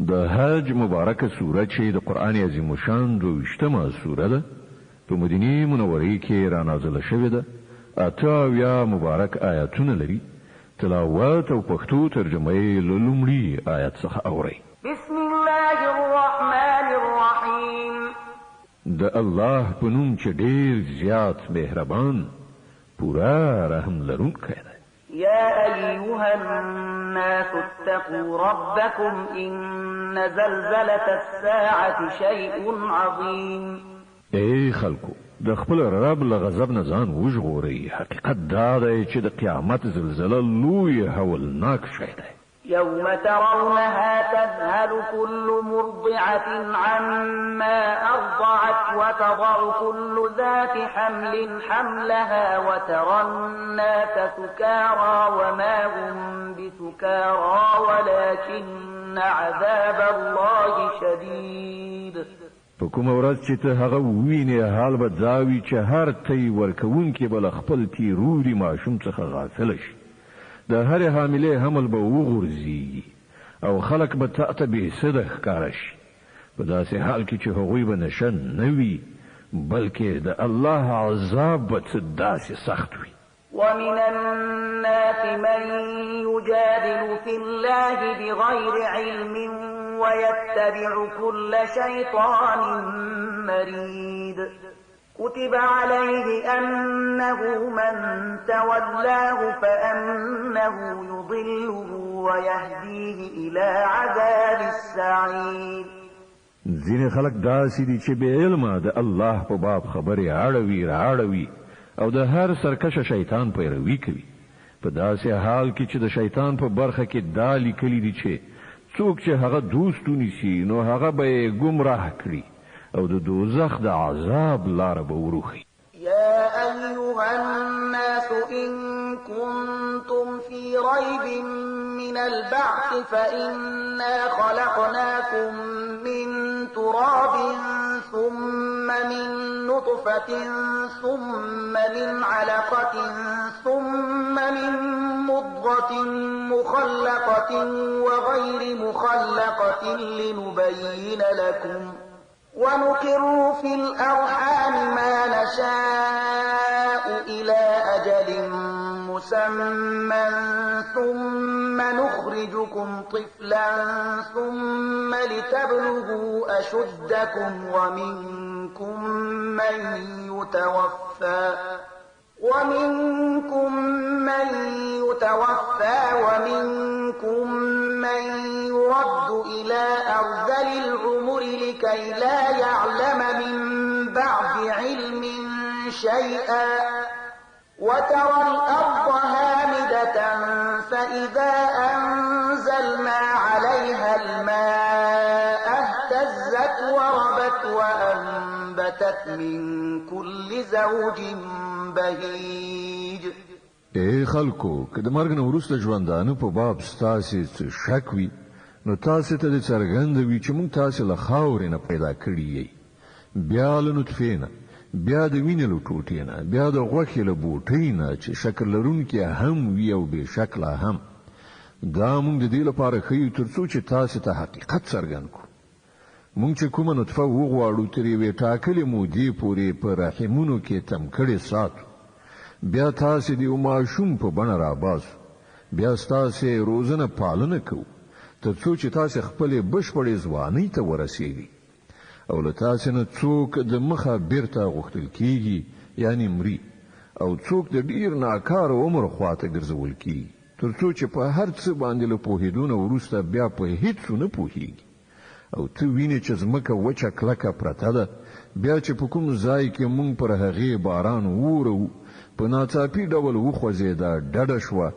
د حج مبارکه سوره چې د قران عظیم شان 22مه سوره ده په مدینه منوره کې را نازله شوې ده. اته مبارک آیاتونه لري. تلاوت او پښتو ترجمه یې له لومړي آیت څخه اورئ. بسم الله الرحمن الرحیم. د الله په نوم چې ډېر زیات مهربان پورا رحم لرونکی دی. يا أيها الناس اتقوا ربكم إن زلزلة الساعة شيء عظيم. اے خلکو د خپل رب له غضب نه ځان وژغورئ. حقیقت دا دی چې د قیامت زلزله لوی هولناک شی دی. يوم ترونها تذهل كل مرضعة عما أرضعت وتضع كل ذات حمل حملها وترى الناس سكارى وما هم بسكارى ولكن عذاب الله شديد. په کومه ورځ چې ته هغه ووینې حال به دا وي چې هر تی ورکوونکی به له خپل تیروري ماشوم څخه غافله شي. د هرې حاملې حمل به وغورځي او خلک به تاته بې سده ښکاره شي په داسې حال کې چې هغوی به نشه نه وي بلکې د الله عذاب به څه داسې سخت وي. ومن الناس من يجادل في الله بغير علم ويتبع كل شيطان مريد. كتب عليه أنه من تولاه فأنه يضله ويهديه إلى عذاب السعير. ځینې خلک داسې دي چې بې علمه د الله په باب خبرې اړوي او د هر سرکشه شیطان پیروي کوي. په داسې حال کې چې د شیطان په برخه کې دا لیکلي دي چې څوک چې هغه دوست ونیسي نو هغه به یې ګمراه کړي او د دوزخ د عذاب لاره به وروخي. يا أيها الناس إن كنتم في ريب من البعث فإنا خلقناكم من تراب ثم من نطفة ثم من علقة ثم من مضغة مخلقة وغير مخلقة لنبين لكم ونقر في الأرحام ما نشاء إلى أجل مسمى ثم نخرجكم طفلا ثم لتبلغوا أشدكم ومنكم من يتوفى ومنكم من يرد إلى أرذل العمر لكي لا يعلم من بعد علم شيئا وترى الأرض هامدة فإذا أنزلنا عليها الماء اهتزت وربت وأنبتت من كل زوج بهيج. اے خلکو که د مرګ نه وروسته ژوندانه په باب ستاسې څه شک وي نو تاسې ته د څرګنده وي چې موږ تاسې له خاورې نه پیدا کړي یې، بیا له نطفې نه، بیا د وینې له ټوټې نه، بیا د غوښې له بوټۍ نه چې شکل لرونکي هم وي او بې شکله هم. دا موږ د دې لپاره ښیو تر څو چې تاسې ته حقیقت څرګند کړو. موږ چې کومه نطفه وغواړو تر یوې ټاکلې مودې پورې په رحمونو کې تم کړې ساتو، بیا تاسې د یو ماشوم په بڼه راباسو، بیا ستاسې روزنه پالنه کوو تر څو چې تاسې خپلې بشپړې ځوانۍ ته ورسیږئ او له تاسې نه څوک د مخه بیرته غوښتل کیږي یعنی مري او څوک د ډیر ناکاره عمر خواته ګرځول کیږي تر څو چې په هر څه باندې له پوهېدو نه وروسته بیا په هیڅ نه پوهېږي او ته وینې چې ځمکه وچه کلکه پرته ده، بیا چې په کوم ځای کې موږ پر هغې باران وورو په ناڅاپي ډول وخوځېده، ډډه شوه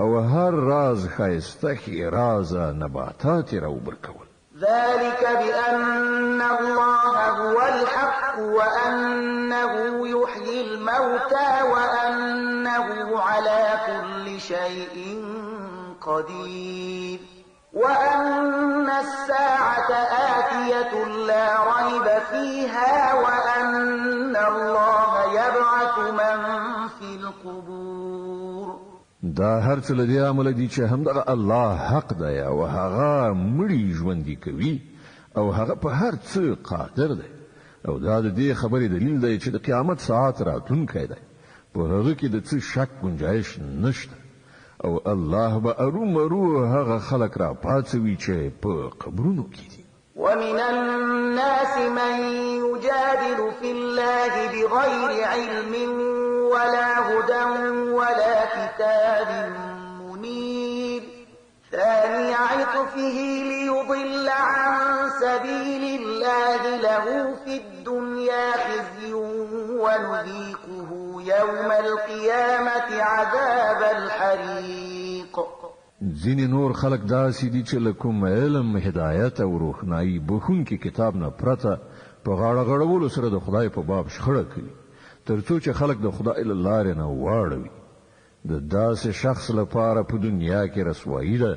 او هر راز ښایسته ښېرازه نباتات یې راوبرکول. ذلك بأن الله هو الحق وأنه يحيي الموتى وأنه على كل شيء قدير وأن الساعة آتية لا ريب فيها وأن الله يبعث من في القبور. دا هر څه له دې امله دي چې همدغه الله حق دی او هغه مړي ژوندي کوي او هغه په هر څه قادر دی او دا د دې خبرې دلیل دی چې د قیامت ساعت راتلونکی دی په هغه کې د څه شک گنجایش نشته او الله به ارومرو هغه خلک را پاڅوي چې په قبرونو کې دي. ومن الناس من يجادل في الله بغير علم ولا هدى ولا كتاب منير ثاني عطفه ليضل عن سبيل الله له في الدنيا خزي ونذيقه يوم القيامة عذاب الحريق. ځینې نور خلک داسې دي چې له کوم علم هدایت او روښنایي بخونکي کتاب نه پرته په غاړه غړولو سره د خدای په باب شخړه کوي تر څو چې خلک د خدای له لارې نه واړوي. د داسې شخص لپاره په دنیا کې رسوایي ده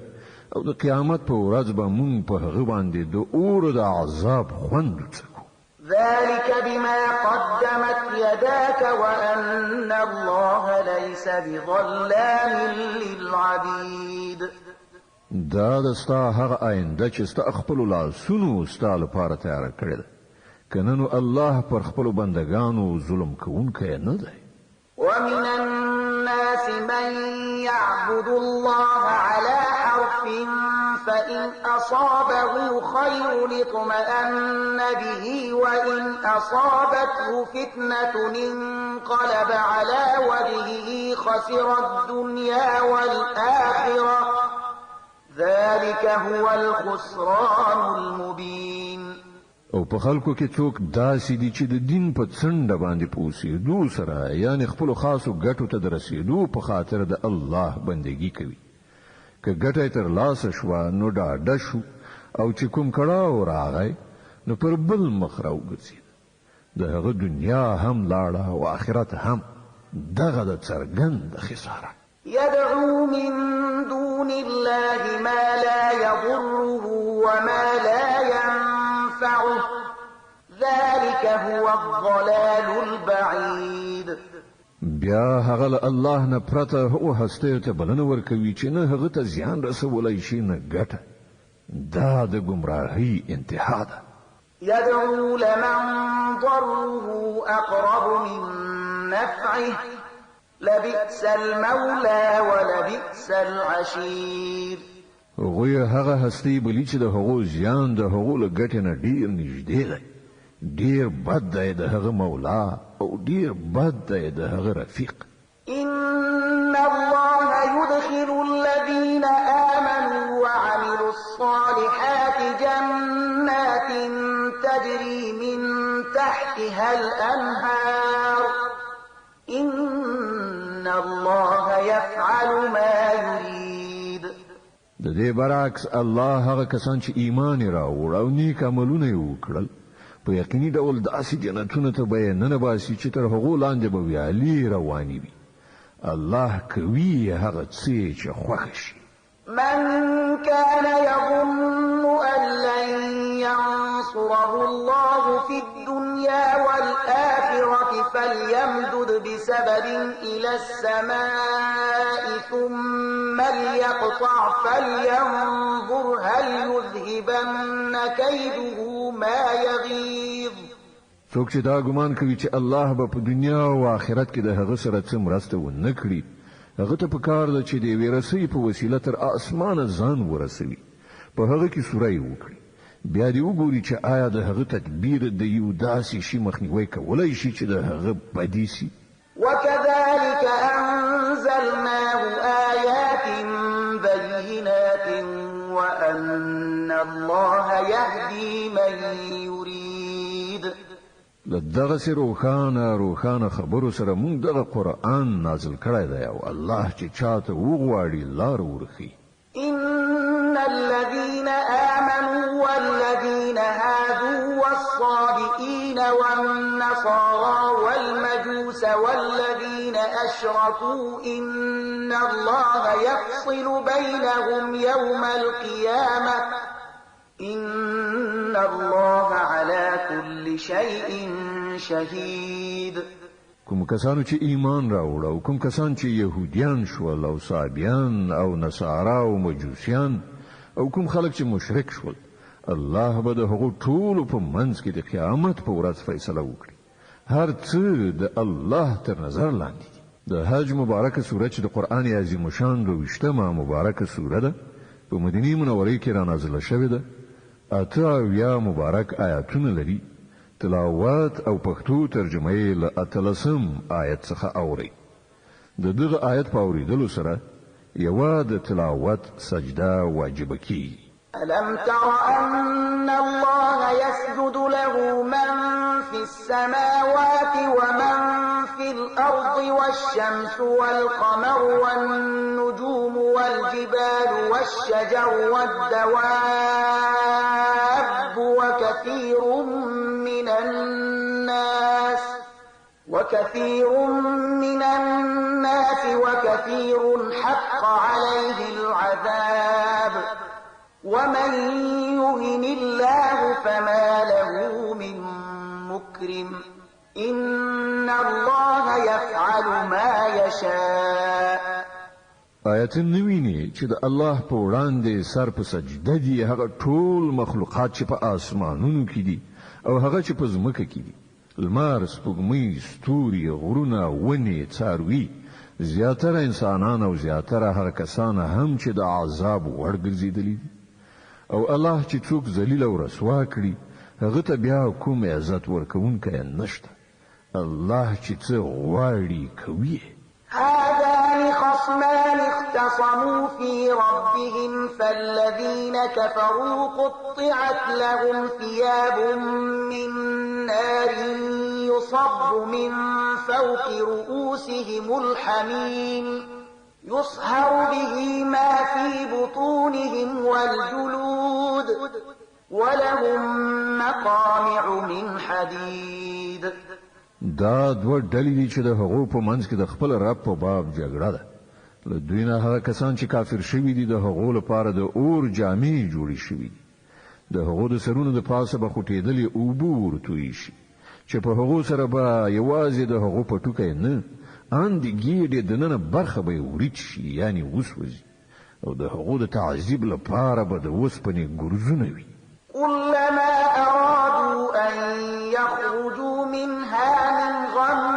او د قیامت په ورځ به مونږ په هغه باندې د اور د عذاب خوند وڅکو. ذلك بما قدمت يداك وأن الله ليس بظلام للعبيد. دا د ستا هغه آینده چې ستا خپل لاسونو ستا لپاره تیار کړی ده کنه نو الله پر خپل بندگانو ظلم کوونکی نه دی. ومن الناس من يعبد الله على حرف فإن أصابه خير اطمأن به وإن أصابته فتنة انقلب على وجهه خسر الدنيا والآخرة ذلك هو الخسران المبين. او په خلکو کې څوک داسې دي چې د دین په څنډه باندې پوسېدو سره یعنی خپل خاصو ګټو ته د رسېدو په خاطر د الله بندگی کوي. که ګټه تر لاسه شوه نو ډاډه شو او چې کوم کړاو راغی نو پر بل مخ راوګرځېد. د هغه دنیا هم لاړه او آخرت هم. دغه د څرګند خساره. يدعو من دون الله ما لا يضره وما لا ينفعه ذلك هو الضلال البعيد. بیا هغه الله نه پرته هو هسته ته بلنه ورکوي چې نه هغه ته زیان رسولای شي نه ګټه. دا د گمراهۍ انتها ده. يدعو لمن ضره أقرب من نفعه لبئس المولى ولبئس العشير. غوی هغه هستی بلی چې د هغو زیان د هغو له ګټې نه ډیر نږدې دی. ډیر بد دی د هغه مولا او ډیر بد دی د هغه رفیق. إن الله يدخل الذين آمنوا وعملوا الصالحات جنات تجري من تحتها الأنهار إن الله يفعل ما يريد. د دې برعکس الله هغه کسان چې ایمان راوړ او نیک عملونه وکړل په یقیني ډول داسې جنتونو ته به نه باسي چې تر هغو لاندې به ویالې روانې وي. الله کوي هغه څه چې خوښ شي. من كان يظن أن لن ينصره الله في الدنيا والآخرة فليمدد بسبب إلى السماء ثم ليقطع فلينظر هل يذهبن كيده ما يغيظ. څوک چې دا ګمان کوي چې الله به په دنیا او آخرت کې د هغه سره څه مرسته ونه کړي هغه ته پکار ده چې د ویرسۍ په وسیله تر اسمانه ځان ورسوي په هغه کې سورې وکړي بیا دې وګوري چې آیا د هغه تدبیر د یو داسې شي مخنیوي کولای شي چې د هغه بدی شي. وكذلك أنزلناه آيات بينات وأن الله يهدي من يريد. لدغه سره روخانه خبرو سره مونږ دغه قرآن نازل کړی دی او الله چې چاته وغواړي لار ورخي. إن الذين آمنوا والذين هادوا والصابئين والنصارى والمجوس والذين أشركوا إن الله يفصل بينهم يوم القيامة إن الله على كل شيء شهيد. کوم کسانو چې ایمان راوړ او کوم کسان چې يهوديان شول او صابيان او نصارا او مجوسیان او کوم خلک چې مشرک شول الله به د هغو ټولو په منځ کې د قیامت په ورځ فیصله وکړي هر څه د الله تر نظر لاندې دي د حج مبارکه سوره چې د قران عظیم شان 28مه مبارکه سوره ده په مدینه منوره کې را نازله شوې ده اته یا مبارک آیاتونه لري تلاوت او پښتو ترجمه یې له اتلسم آیت څخه اوري د دغه آیت په اوریدلو سره یو د تلاوت سجده واجب کی ألم تر أن الله يسجد له من في السماوات ومن في الأرض والشمس والقمر والنجوم والجبال والشجر والدواب وكثير من الناس وكثير حق عليه العذاب ومن يهن الله فما له من مكرم إن الله يفعل ما يشاء آیت نویني چې د الله په وړاندې سر په سجده دي هغه ټول مخلوقات چې په آسمانونو کې دي او هغه چې په ځمکه کې دي لمر سپوږمۍ ستوري غرونه ونې څاروي زیاتره انسانان او زیاتره هغه کسان هم چې د عذاب وړ ګرځېدلي دي او الله چې څوک ذلیل او رسوا کړي هغه ته بیا کوم عزت ورکوونکی نشته الله چې څه غواړي کوي هذان خصمان اختصموا في ربهم فالذين كفروا قطعت لهم ثياب من نار يصب من فوق رؤوسهم الحميم يصهر به ما في بطونهم والجلود ولهم مقامع من حديد دا دوه ډلې دي چې د هغو په منځ کې د خپل رب په باب جګړه ده له دوی نه هغه کسان چې کافر شوي دي د هغو لپاره د اور جامې جوړې شوي دي د هغو د سرونو د پاسه به خوټېدلې اوبه ورتوی شي چې په هغو سره به یوازې د هغو په ټوکی نه ان د ګیډې دننه برخه به وریچ شي یعنی وسوځي او د هغو د تعذیب لپاره به د وسپنې ګرځونه وي كلما أرادوا أن يخرجوا منها من غم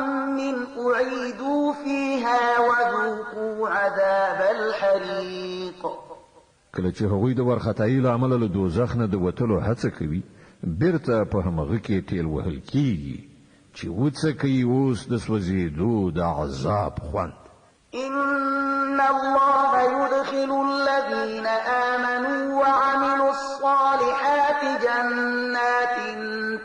أعيدوا فيها وذوقوا عذاب الحريق کله چې هغوی د ورختایي له امله له دوزخ نه د وتلو هڅه کوي بیرته په همغه کې تیل وهل کیږي چې وڅکي اوس د سوځېدو د عذاب خوند إن الله يدخل الذين آمنوا وعملوا الصالحات جنات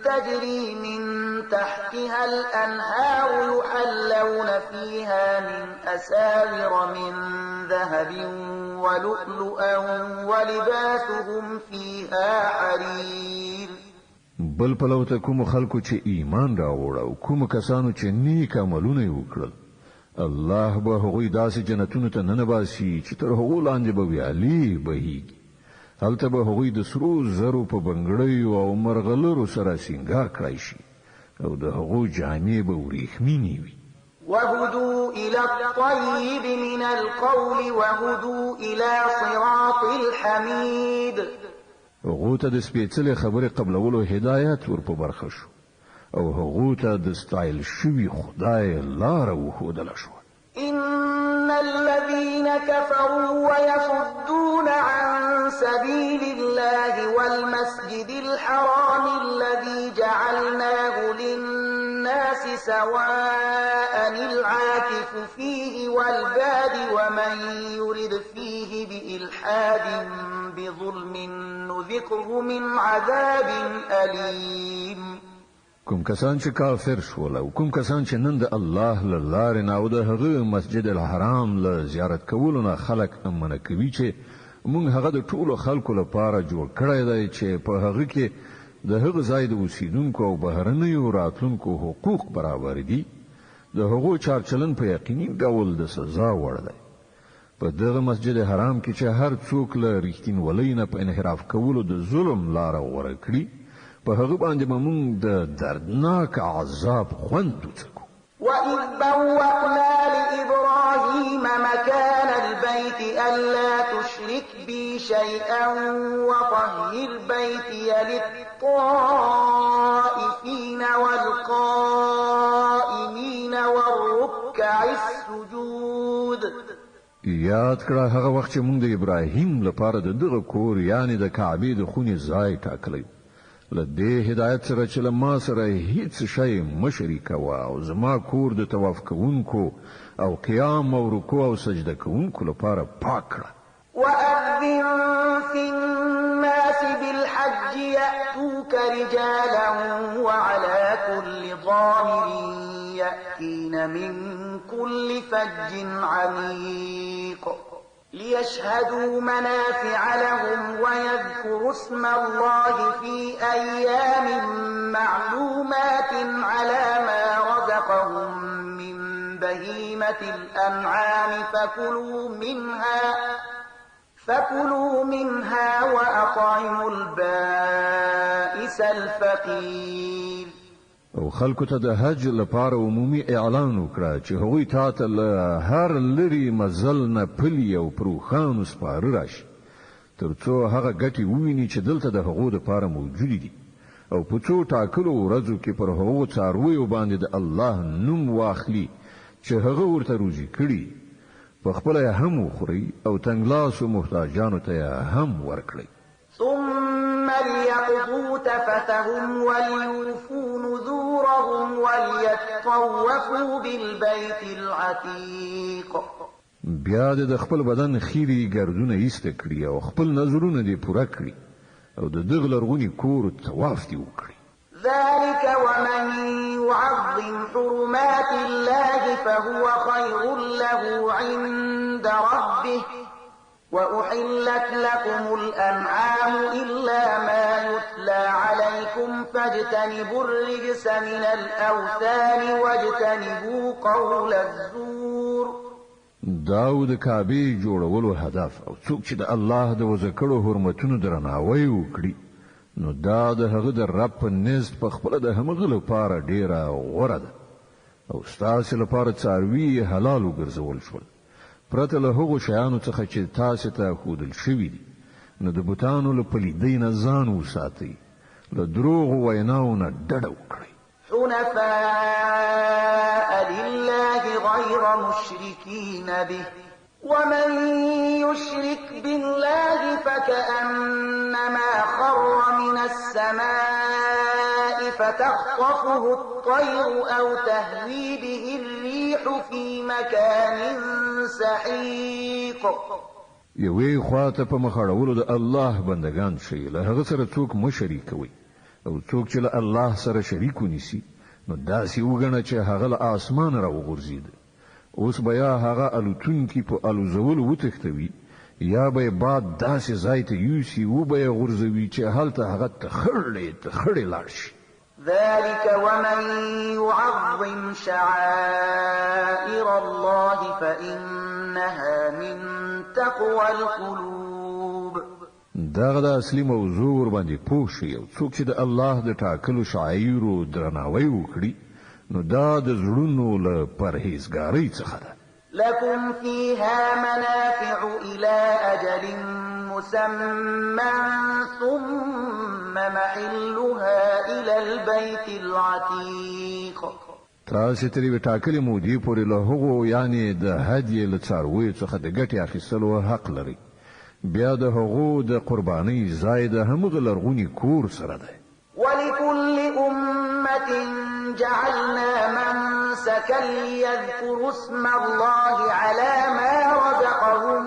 تجري من تحتها الأنهار يحلون فيها من أساور من ذهب ولؤلؤا ولباسهم فيها حرير بل پلوته کوم خلکو چې ایمان راوړ او کوم کسانو چې نیک عملونه وکړل الله به هغوی داسې جنتونو ته ننباسي چې تر هغو لاندې به ویالې بهیږي هلته به هغوی د سرو زرو په بنګړیو او مرغلرو سره سینګار کړی شي او د هغو جامې به وریښمینې وي وهدوا إلى الطيب من القول وهدوا إلى صراط الحميد هغو ته د سپېڅلې خبرې قبلولو هدایت ور په برخه شو او هغو ته د ستایل شوي خدای لاره وښودله شوه إن الذين كفروا ويصدون عن سبيل الله والمسجد الحرام الذي جعلناه للناس سواء العاكف فيه والباد ومن يرد فيه بإلحاد بظلم نذقه من عذاب أليم کوم کسان چې کافر شول او کوم کسان چې نن د الله له لارې نه او د هغه مسجد الحرام له زیارت کولو نه خلک امنه کوي چې موږ هغه د ټولو خلکو لپاره جوړ کړی دی چې په هغه کې د هغه ځای د اوسیدونکو او بهرنیو راتلونکو حقوق برابر دي د هغو چارچلن په یقیني ډول د سزا وړ دی په دغه مسجد حرام کې چې هر څوک له رښتینولۍ نه په انحراف کولو د ظلم لاره غوره کړي په هغه باندې موږ د دردناک عذاب خوند وڅکو وإذ بوأنا لإبراهيم مكان البيت ألا تشرك بي شيئا وطهر بيتي للطائفين والقائمين والركع السجود. یاد کړه هغه وخت چې موږ د ابراهیم لپاره د دغه کور یعنی د کعبې د خونې ځای ټاکلی له دې هدایت سره چې له ما سره هیڅ شی مه شریکوه او زما کور د طواف کوونکو او قیام او رکوع او سجده کوونکو لپاره پاک کړه. وأذن في الناس بالحج يأتوك رجالا وعلى كل ضامر يأتين من كل فج عميق ليشهدوا منافع لهم ويذكروا اسم الله في أيام معلومات على ما رزقهم من بهيمة الأنعام فكلوا منها وأطعموا البائس الفقير. او خلکو ته د حج لپاره عمومي اعلان وکړه چې هغوی تاته له هر لري مزل نه پلي او پروخانو سپاره راشي تر څو هغه ګټې وویني چې دلته د هغو لپاره موجودې دي او په څو ټاکلو ورځو کې پر هغو څارویو باندې د الله نوم واخلي چې هغه ورته روزي کړي په خپله یې هم وخوري او تنګلاسو محتاجانو ته یې هم ورکړي. ثم ليقضوا تفتهم وليوفوا نذورهم وليطوفوا بالبيت العتيق. بیا د خپل بدن خیری ګردونه ایسته کړي او خپل نظرونه دې پوره کړي او د دغه لرغوني کور طواف دې وکړي. ذلك ومن يعظم حرمات الله فهو خير له عند ربه وأحلت لكم الأنعام إلا ما يتلى عليكم فاجتنبوا الرجس من الأوثان واجتنبوا قول الزور. داو د کعبې جوړولو هدف او څوک چې د الله د وذکرو حرمتونو درناوی وکړي نو دا د هغه د رب په نزد په خپله د همغه لپاره ډیره غوره ده او ستاسو لپاره څاروي حلال وګرځول شول پرته له هغو شیانو څخه چې تاسو ته ښودل شوي دي نو د بوتانو له پلیدۍ نه ځان وساتئ له دروغو ویناو نه ډډه وکړئ. حنفاء لله غير مشركين به ومن يشرك بالله فكأنما خر من السماء فتخطفه الطير أو تهوي به الريح في مكان سحيق. یوې خواته په مخاړولو د الله بندگان شي له هغه سره څوک مشرک کوي او څوک چې له الله سره شریک ونیسي نو داسې وګڼه چې هغه له اسمان راوغورځید اوس بیا هغه الوتونکي په الوزولو وتښتوي یا به باد داسې ځای ته یوسي و به یې غورځوي چې هلته هغه تخړې لاړ شي. ذلك ومن يعظم شعائر الله فإنها من تقوى القلوب. دغه د اصلي موضوع ور باندې پوه شي او څوک چې د الله د ټاکلو شعایرو درناوی وکړي نو دا د زړونو له پرهیزګارۍ څخه ده. لكم فيها منافع إلى أجل مسمى ثم محلها إلى البيت العتيق. تاسو ترې ټاکلې مودې پورې له هغو یعنی د هدیې له څارویو څخه د ګټې اخیستلو حق لري بیا د هغو د قربانۍ ځای د همغه لرغوني کور سره ده. ولكل أمة جعلنا منسكا ليذكروا اسم الله على ما رزقهم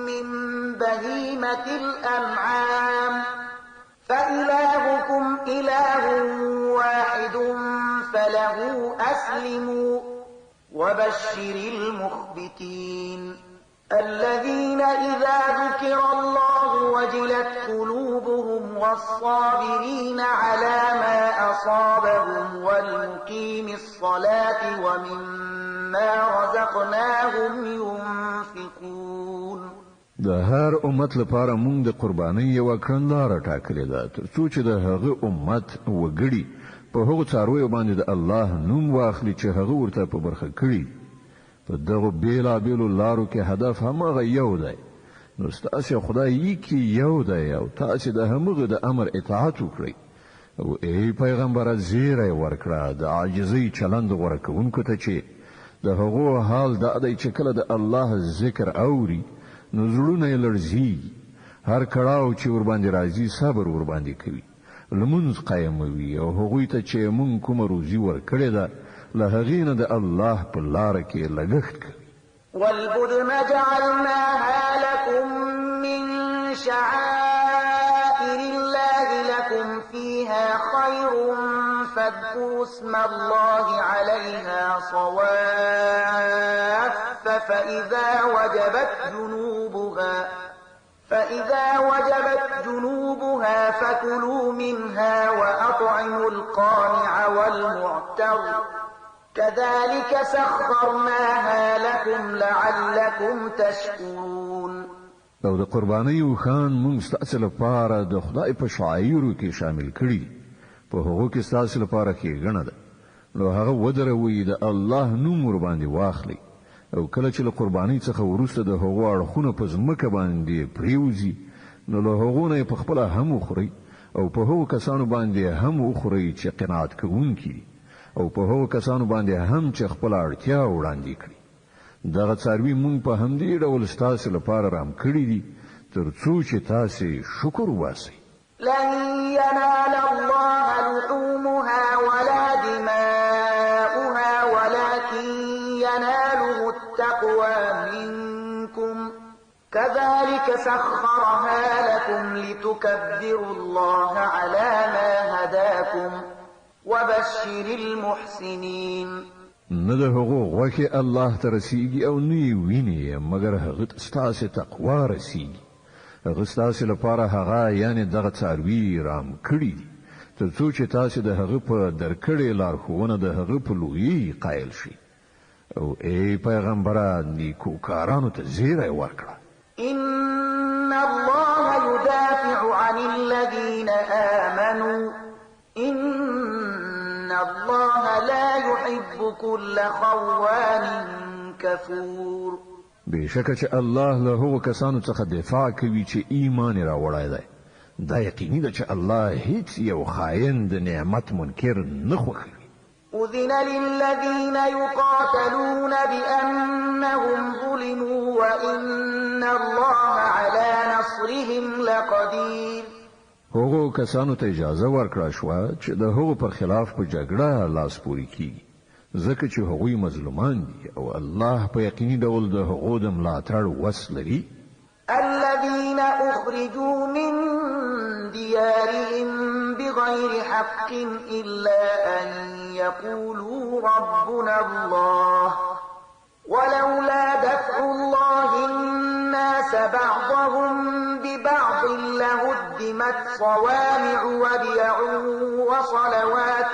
من بهيمة الأنعام فإلهكم إله واحد فله أسلموا وبشر المخبتين الذين إذا ذكر الله وجلت قلوبهم والصابرين على ما أصابهم والمقيم الصلاة ومما رزقناهم ينفقون. د هر امت لپاره مونږ د قربانۍ یو کړنلاره ټاکلې ده تر څو چې د هغه امت وګړي په هغو څارویو باندې د الله نوم واخلي چې هغه ورته په برخه کړي. په دغو بیلابیلو لارو کې هدف هماغه یو دی. نو ستاسې خدای کې یو دی او تاسې د همغه د امر اطاعت وکړئ. او ای پیغمبره زیری ورکړه د عاجزۍ چلند غوره کوونکو ته چې د هغو حال دا دی چې کله د الله ذکر اوري نو زړونه یې لړزیږي. هر کړاو چې ورباندې راځي صبر ورباندې کوي، لمونځ قایموي او هغوی ته چې مونږ کومه روزي ورکړې ده له هغې نه د الله په لاره کې لګښت کوي. والبدن جعلناها لكم من شعائر الله لكم فيها خير فاذكروا اسم الله عليها صواف فإذا وجبت جنوبها فكلوا منها وأطعموا القانع والمعتر كذلك سخرناها لكم لعلكم تشكرون. او د قربانۍ وخان موږ ستاسو لپاره د خدای په شعایرو کې شامل کړي. په هغو کې ستاسو لپاره ښېګڼه ده. نو هغه ودروي د الله نوم ورباندې واخلي او کله چې له قربانۍ څخه وروسته د هغو اړخونه په ځمکه باندې پریوزي نو له هغو نه یې په خپله هم وخورئ او په هغو کسانو باندې هم وخورئ چې قناعت کوونکي او په هغو کسانو باندې هم چې خپله اړتیا وړاندې کړي. دغه څاروي مونږ په همدې ډول ستاسو لپاره رام کړي دي تر څو چې تاسې شکر وباسئ. لن ينال الله لحومها ولا دماؤها ولكن يناله التقوى منكم كذلك سخرها لكم لتكبروا الله على ما هداكم وبشر المحسنين. نه د هغو غوښې الله ته رسیږي او نه یې ویني مګر هغه ته ستاسې تقوا رسیږي. هغه ستاسې لپاره هغه یعنې دغه څاروي رام کړي دي تر څو چې تاسې د هغه په درکړې لارښوونه د هغه په لویۍ قایل شئ. او ای پیغمبره نیکوکارانو ته زیری ورکړه. إن الله يدافع عن الذين آمنوا إن الله لا يحب كل خوان كفور. بشکه چې الله له هغو کسانو څخه دفاع کوي چې ایمان یې راوړی دی. دا یقیني ده چې الله هیڅ یو خاین د نعمت منکر نه خوښوي. أذن للذين يقاتلون بأنهم ظلموا وإن الله على نصرهم لقدير. هغو کسانو ته اجازه ورکړه شوه چې د هغو پر خلاف په جګړه لاس پورې کیږي ځکه چې هغوی مظلومان دي او الله په یقیني ډول د هغو د ملاتړ وس لري. الذين أخرجوا من ديارهم بغير حق إلا أن يقولوا ربنا الله ولولا دفع الله الناس بعضهم ببعض لهدمت صوامع وبيع وصلوات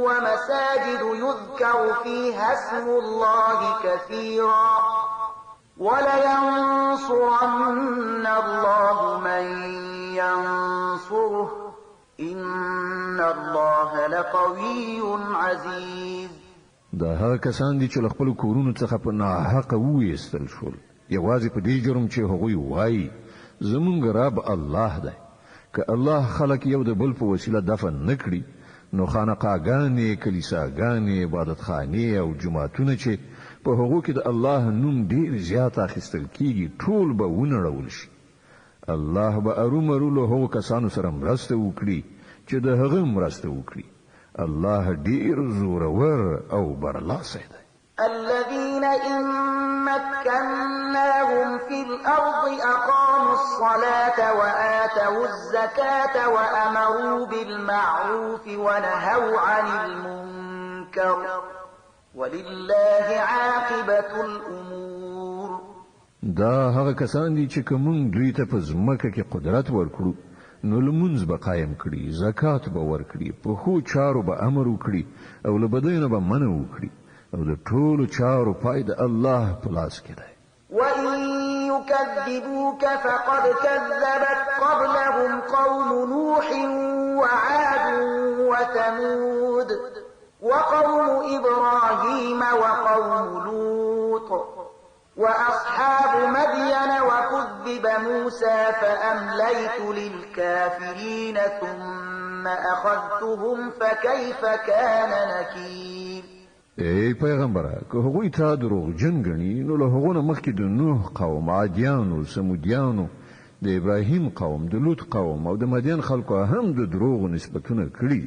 ومساجد يذكر فيها اسم الله كثيرا ولينصرن الله من ينصره إن الله لقوي عزيز. دا هغه کسان دي چې له خپل کورونو څخه په ناحقه وایستل شول یوازې په دې جرم چې هغوی وایي زمونږ رب الله دی. که الله خلق یو د بل په وسیله دفن نکړي نو خانقاګانې، کلیساګانې، عبادتخانې او جوماتونه چې په هغو کې د الله نوم ډیر زیات اخیستل کیږي ټول به ونړول شي. الله به ارومرو له هغو کسانو سره مرسته وکړي چې د هغه مرسته وکړي. الله ډیر زورور او برلاسی دی. الذين إن مكناهم في الأرض أقاموا الصلاة وآتوا الزكاة وأمروا بالمعروف ونهوا عن المنكر ولله عاقبة الأمور. دا هغه کسان دي چې کوم دوی ته په ځمکه کې قدرت ورکړو نو لمونځ به قایم کړي، زکات به ورکړي، په ښو چارو به امر وکړي او له بدیو نه به منع وکړي او د ټولو چارو پای د الله په لاس کې دی. وَإِن يُكَذِّبُوكَ فَقَدْ كَذَّبَتْ قَبْلَهُمْ قَوْمُ نُوحٍ وَعَادٌ وَثَمُودُ وهود وقوم إبراهيم وقوم لوط وأصحاب مدين وكذب موسى فأمليت للكافرين ثم أخذتهم فكيف كان نكير. ای پیغمبره که هغوی تا دروغجن ګڼي نو له هغو نه مخکې د نوح قوم، عادیانو، سمودیانو، د ابراهیم قوم، د لوط قوم او د مدین خلکو هم د دروغو نسبتونه کړي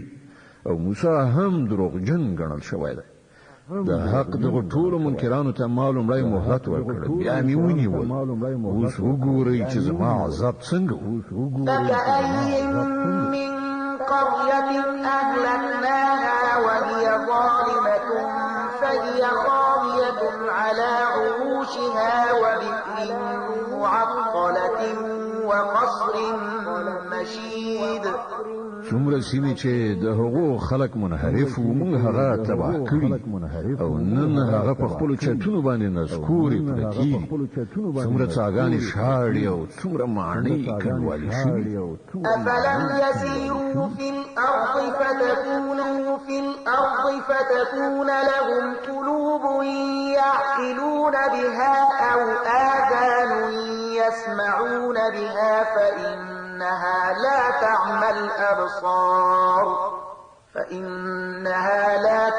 او موسی هم دروغجن ګڼل شوی دی. د حق دغه ټولو منکرانو ته ما لومړی مهلت ورکړ، بیا مې ونیول. اوس وګورئ چې زما عذاب څنګه و. فكأي من قرية أهلكناها وهي ظالمة فهي خاوية على عروشها وبئر معطلة وقصر مشيد. څومره سیمې چې د هغو خلک منحرف وو موږ هغه تباه کړي او نن هغه په خپلو چتونو باندې نسکورې پرتې دي. څومره څاګانې شاړې او څومره ماڼۍ کنډوالې شوي. أفلم يسيروا في الأرض فتكون لهم قلوب يعقلون بها أو آذان يسمعون بها فإنها لا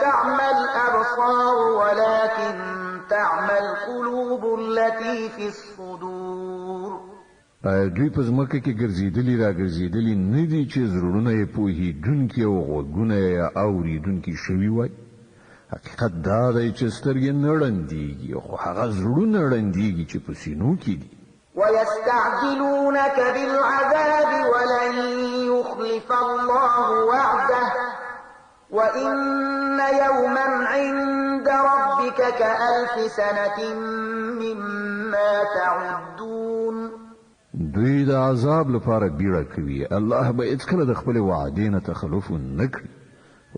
تعمى الأبصار ولكن تعمى القلوب التي في الصدور. دوی په ځمکه کې ګرځېدلي را ګرځېدلي نه دي چې زړونه یې پوهېدونکي او غوږونه یې اورېدونکي شوي وای. حقیقت دا دی چې سترګې نه ړندېږي خو هغه زړونه ړندېږي چې په سینو کې دي. ويستعجلونك بالعذاب ولن يخلف الله وعده وإن يوما عند ربك كألف سنة مما تعدون. دوی د عذاب لپاره بیړه کوي، الله به هیڅکله د خپلې وعدې نه تخلف نه کړي.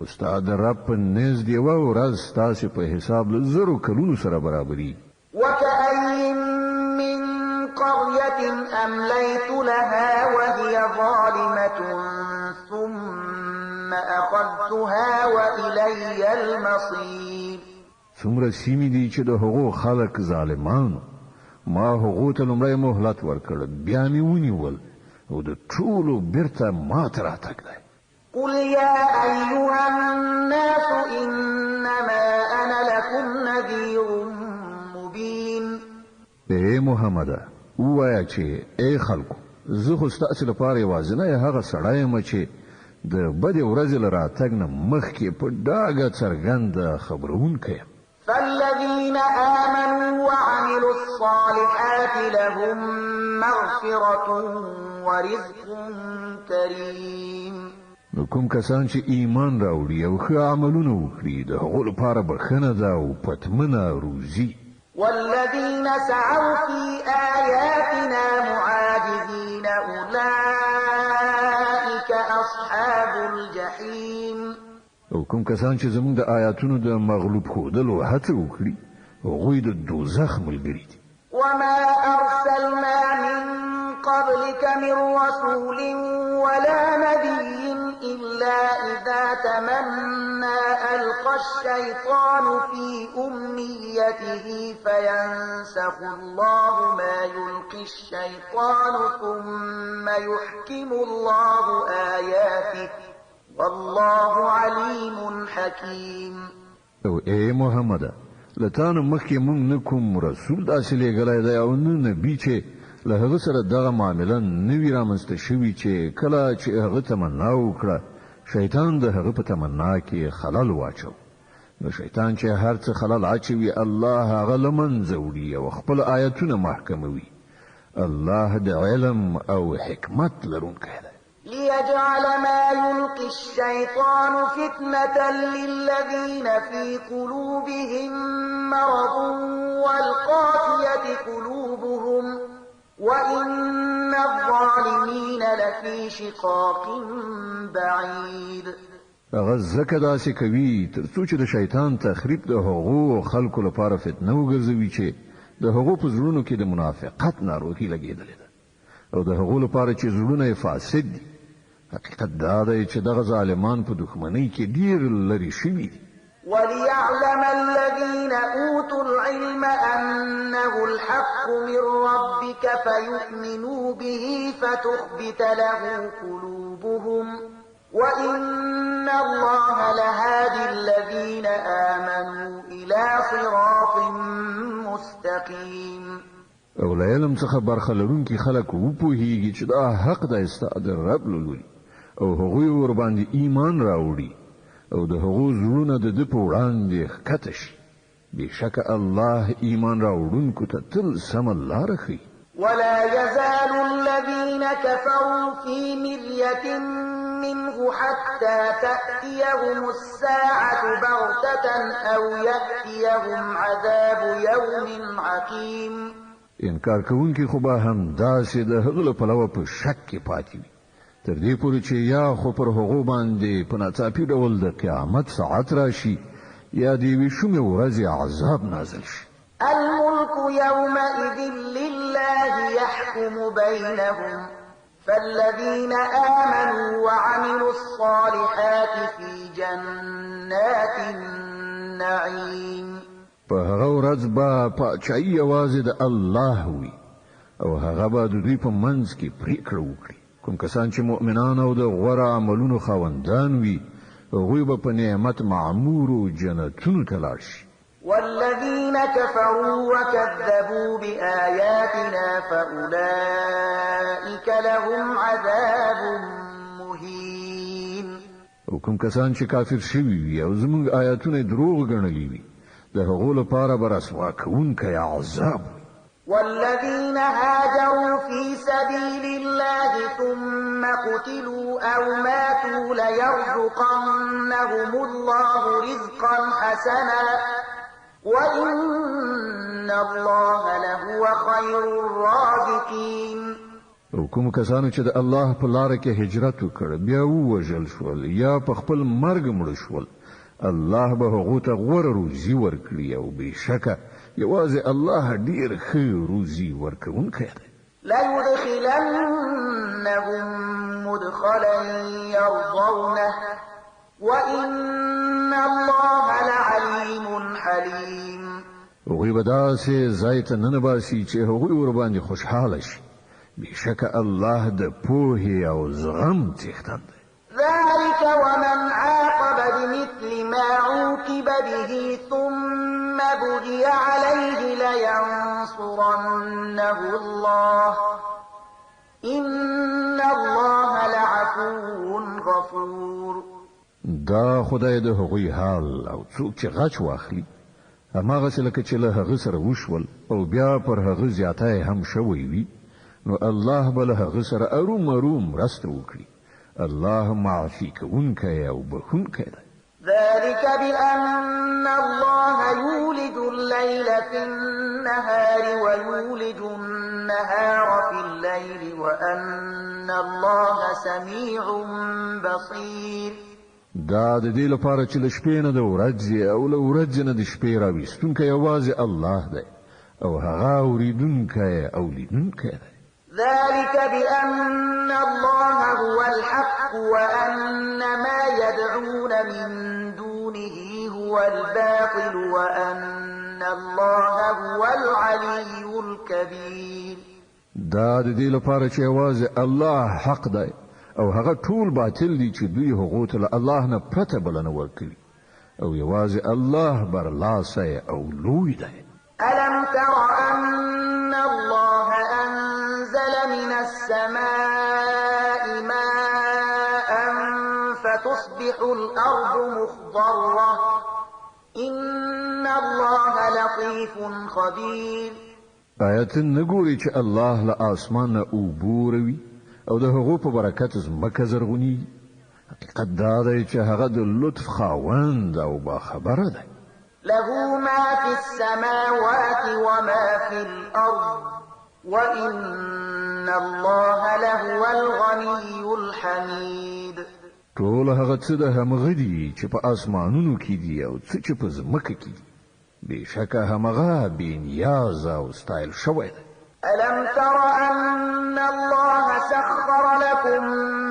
استاد رب په نزد یوه ورځ ستاسې په حساب له زرو کلونو سره برابري. وكأي من قرية أمليت لها وهي ظالمة ثم أخذتها وإلي المصير. څومره سیمې دي چې د هغو خلک ظالمانو ما هغو ته لومړی مهلت ورکړ، بیا مې ونیول او د ټولو بیرته ما ته راتګ دی. قل يا أيها الناس إنما أنا لكم نذير مبين. ای محمده ووایه چې ای خلکو زه خو ستاسې لپاره یوازینی هغه سړی یم چې د بدې ورځې له راتګ نه مخکې په ډاګه څرګنده خبرونکی یم. فالذين آمنوا وعملوا الصالحات لهم مغفرة ورزق كريم. نو کوم کسان چې ایمان راوړي او ښه عملونه وکړي د هغو لپاره بښنه ده او پتمنه روزي. والذين سعوا في آياتنا معاجزين أولئك أصحاب الجحيم. او کوم کسان چې زموږ د آیاتونو د مغلوب ښودلو هڅه وکړي هغوی د دوزخ ملګري دي. وما أرسلنا من قبلك من رسول ولا نبي إلا إذا تمنى ألقى الشيطان في أمنيته فينسخ الله ما يلقي الشيطان ثم يحكم الله آياته والله عليم حكيم. او ای محمد لتانو مخکې مونږ نه کوم رسول داسې لېږلی دی او نه نبي چې له هغه سره دغه معامله نه وي رامنځته شوي چې کله چې هغه تمنا وکړه شیطان د هغه په تمنا کې خلل واچو. نو شیطان چې هر څه خلل اچوي الله هغه له منځه وړي او خپل آیتونه محکموي. الله د علم او حکمت لرونکی دی. ليجعل ما يلقي الشيطان فتنة للذين في قلوبهم مرض والقاسية قلوبهم وإن الظالمين لفي شقاق بعيد. هغه ځکه داسې کوي تر څو چې د شیطان تخریب د هغو خلکو لپاره فتنه وګرځوي چې د هغو په زړونو کې د منافقت ناروغي لګېدلې ده او د هغو لپاره چې زړونه یې فاسد دي حقیقت دا دی چې دغه ظالمان په دښمنۍ کې ډیر لرې شوي دي. وليعلم الذين أوتوا العلم أنه الحق من ربك فيؤمنوا به فتخبت له قلوبهم وإن الله لهادي الذين آمنوا إلى صراط مستقيم. او له علم څخه برخه لرونکي خلک وپوهیږي چې دا حق د استاد رب لوري او هغوی ور باندې ایمان راوړي او د هغو زړونه د ده په وړاندې ښکته شي. بېشکه الله ایمان راوړونکو ته تل سمه لاره ښیي. ولا يزال الذين كفروا في مرية منه حتى تأتيهم الساعة بغتة أو يأتيهم عذاب يوم عقيم. انکار کوونکي خو به هم داسې د هغه له پلوه په شک کې پاتې وي تر دې پورې چې یا خو پر هغو باندې په ناڅاپي ډول د قیامت ساعت راشي یا د یوې شومې ورځې عذاب نازل شي. الملك يومئذ لله يحكم بينهم فالذين آمنوا وعملوا الصالحات في جنات النعيم. په هغه ورځ به پاچایي یوازې د الله وي او هغه به د دوی په منځ کې پرېکړه وکړي. کوم کسان چې مؤمنان او د غوره عملونو خاوندان وي هغوی به په نعمت معمورو جنتونو ته لاړ شي. والذين كفروا وكذبوا بآياتنا فأولئك لهم عذاب مهين. او کوم کسان چې کافر شوي وي او زموږ آیاتونه دروغ ګڼلي وي د هغو لپاره به رسوا کوونکی عذاب. والذين هاجروا في سبيل الله ثم قتلوا أو ماتوا ليرزقنهم الله رزقا حسنا وإن الله لهو خير الرازقين. او کوم کسانو چې د الله په لار کې هجرت وکړ بیا ووژل شول یا په خپل مرګ مړ شول الله به هغو ته غوره روزي ورکړي او بېشکه یوازې الله ډیر ښه روزي ورکوونکی دی. ليدخلنهم مدخلا يرضونه وإن الله لعليم حليم. هغوی به داسې ځای ته ننباسي چې هغوی ورباندې خوشحاله شي. بېشکه الله د پوهې او زغم څښتن دی. ذلك ومن عاقب بمثل ما عوقب به ثم بغي عليه لينصرنه الله إن الله لعفو غفور. دا خدای د هغوی حال او څوک چې غچ واخلي هماغسې لکه چې له هغه سره وشول او بیا پر هغه زیاتی هم شوی وي نو الله به له هغه سره ارومرو مرسته وکړي. الله معافي کوونکی او بخښونکی دی. ذلك بأن الله يولج الليل في النهار ويولج النهار في الليل وأن الله سميع بصير. دا د دې لپاره چې له شپې نه د ورځې او له ورځې نه د شپې راویستونکی یوازې الله دی او هغه اورېدونکی او لیدونکی دی. ذلك بأن الله هو الحق وأن ما يدعون من دونه هو الباطل وأن الله هو العلي الكبير. دا د دې لپاره چې یوازې الله حق دی او هغه ټول باطل دي چې دوی هغو ته له الله نه پرته بلنه ورکوي او یوازې الله برلاسی او لوی دی. ألم تر أن الله أنزل من السماء ماء فتصبح الأرض مخضرة إن الله لطيف خبير. آیت نګوري چې الله له اسمان نه اوبه روي او د هغو په برکت ځمکه زرغوني. حقیقت دا دی چې هغه د لطف خاوند او باخبره دی. له ما في السماوات وما في الأرض وإن الله لهو الغني الحميد. ټول هغه څه د همغه دي چې په اسمانونو کې دي او څه چې په ځمکه کې دي. بېشکه همغه بې نیاز او ستایل شوی دی. ألم تر أن الله سخر لكم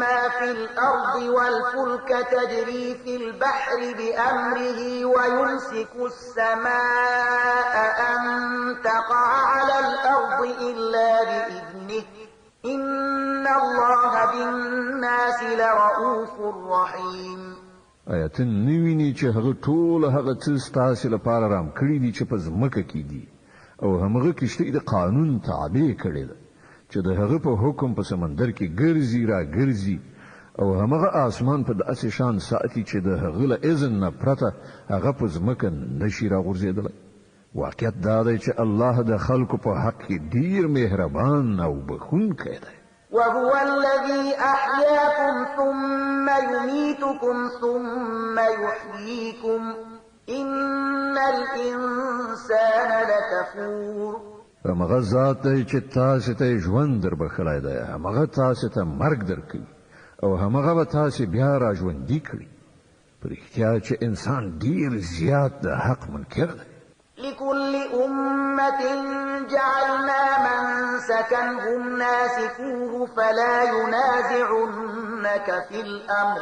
ما في الأرض والفلك تجري في البحر بأمره ويمسك السماء أن تقع على الأرض إلا بإذنه إن الله بالناس لرؤوف رحيم. آیتن نویني چې هغه ټول هغه څه ستاسو لپاره رام کړی دي چې په ځمکه کې دي او همغه کشته د قانون تابع کړي ده چې د هغه په حکم په سمندر کې ګرځي را ګرځي او همغه آسمان په داسې شان ساتي چې د هغه له اذن نه پرته هغه په ځمکه نشي را غورځېدلی. واقعیت دا دی چې الله د خلکو په حق کې ډیر مهربان او بخښونکی دی. وهو الذي أحياكم ثم يميتكم ثم يحييكم إن الإنسان لكفور. همغه ذات دی چې تاسو ته ژوند در بخلای دی، همغه تاسو ته مرګ درکوي او همغه به تاسو بیا را ژوندي کړي. په رښتیا چې انسان ډیر زیات د حق منکر دی. لكل أمة جعلنا منسكا هم ناسكوه فلا ينازعنك في الأمر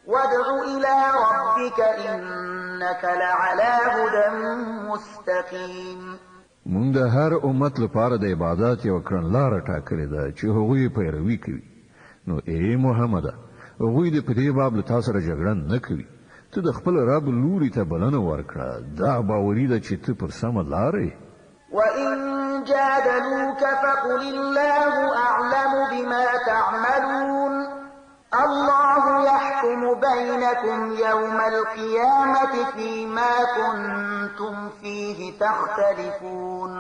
وادع إلى ربك إنك لعلى هدى مستقيم. مونږ د هر امت لپاره د عبادت یو کړنلاره ټاکلې ده چې هغوی پیروي کوي. نو ای محمد هغوی د پدې باب له تاسو سره جګړه نه کوي. ته د خپل رب لوري ته بلنه ورکړه. دا باوري ده چې ته پر سمه لارې. وإن جادلوك فقل الله أعلم بما تعملون الله يحكم بينكم يوم القيامة فيما كنتم فيه تختلفون.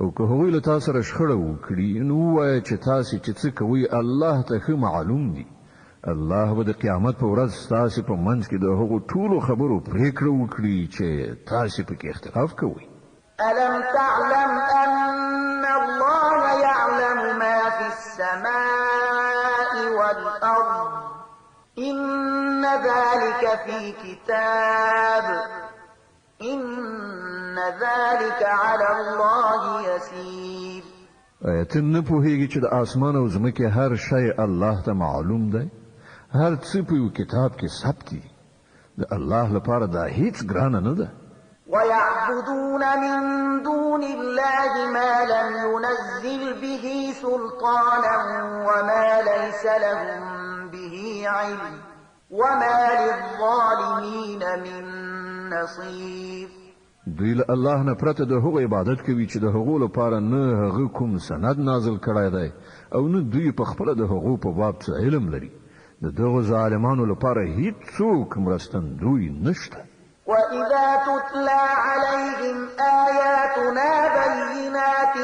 او که هغوی له تاسو سره شخړه وکړي نو وایه چې تاسو چې څه کوئ الله ته ښه معلوم دي. الله به د قیامت په ورځ تاسو په منځ کې د هغو ټولو خبرو پریکړه وکړي چې تاسو پکې اختلاف کوئ. ألم تعلم أن الله يعلم ما في السماء والأرض إن ذلك في كتاب إن ذلك على الله يسير. ته نه پوهیږي چې د اسمان او ځمکې هر شی الله ته معلوم دی. هر څه په یو کتاب کې ثبت دي. د الله لپاره دا هیڅ ګرانه نه ده. ويعبدون من دون الله ما لم ينزل به سلطانا وما ليس لهم به علم وما للظالمين من نصير. دوی له الله نه پرته د هغو عبادت کوي چې د هغو لپاره نه هغه کوم سند نازل کړی دی او نه دوی په خپله د هغو په باب څه علم لري. د دغو ظالمانو لپاره هیڅوک مرستندوی نشته. وإذا تتلى عليهم آياتنا بينات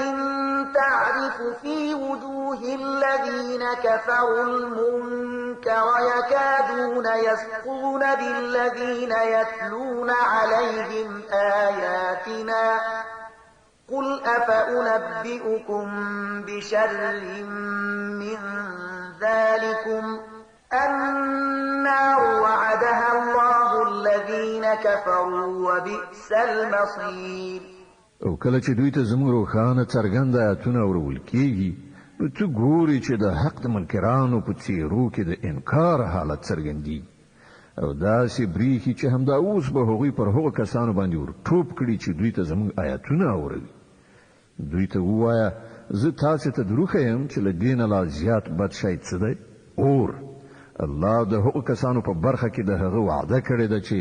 تعرف في وجوه الذين كفروا المنكر يكادون يسقون بالذين يتلون عليهم آياتنا قل أفأنبئكم بشر من ذلكم النار وعدها الله الذين كفروا وبئس المصير. او کله چې دوی ته زموږ روښانه څرګند آیاتونه ورول کېږي نو ته ګورې چې د حق د منکرانو په څېرو کې د انکار حالت څرګندېږي او داسې برېښي چې همدا اوس به هغوی پر هغو کسانو باندې ورټوپ کړي چې دوی ته زموږ آیاتونه اوروي. دوی ته ووایه زه تاسې ته دروغ یم چې له دې نه لا زیات بد شی څه دی؟ اور. الله د هغو کسانو په برخه کې د هغه وعده کړې ده چې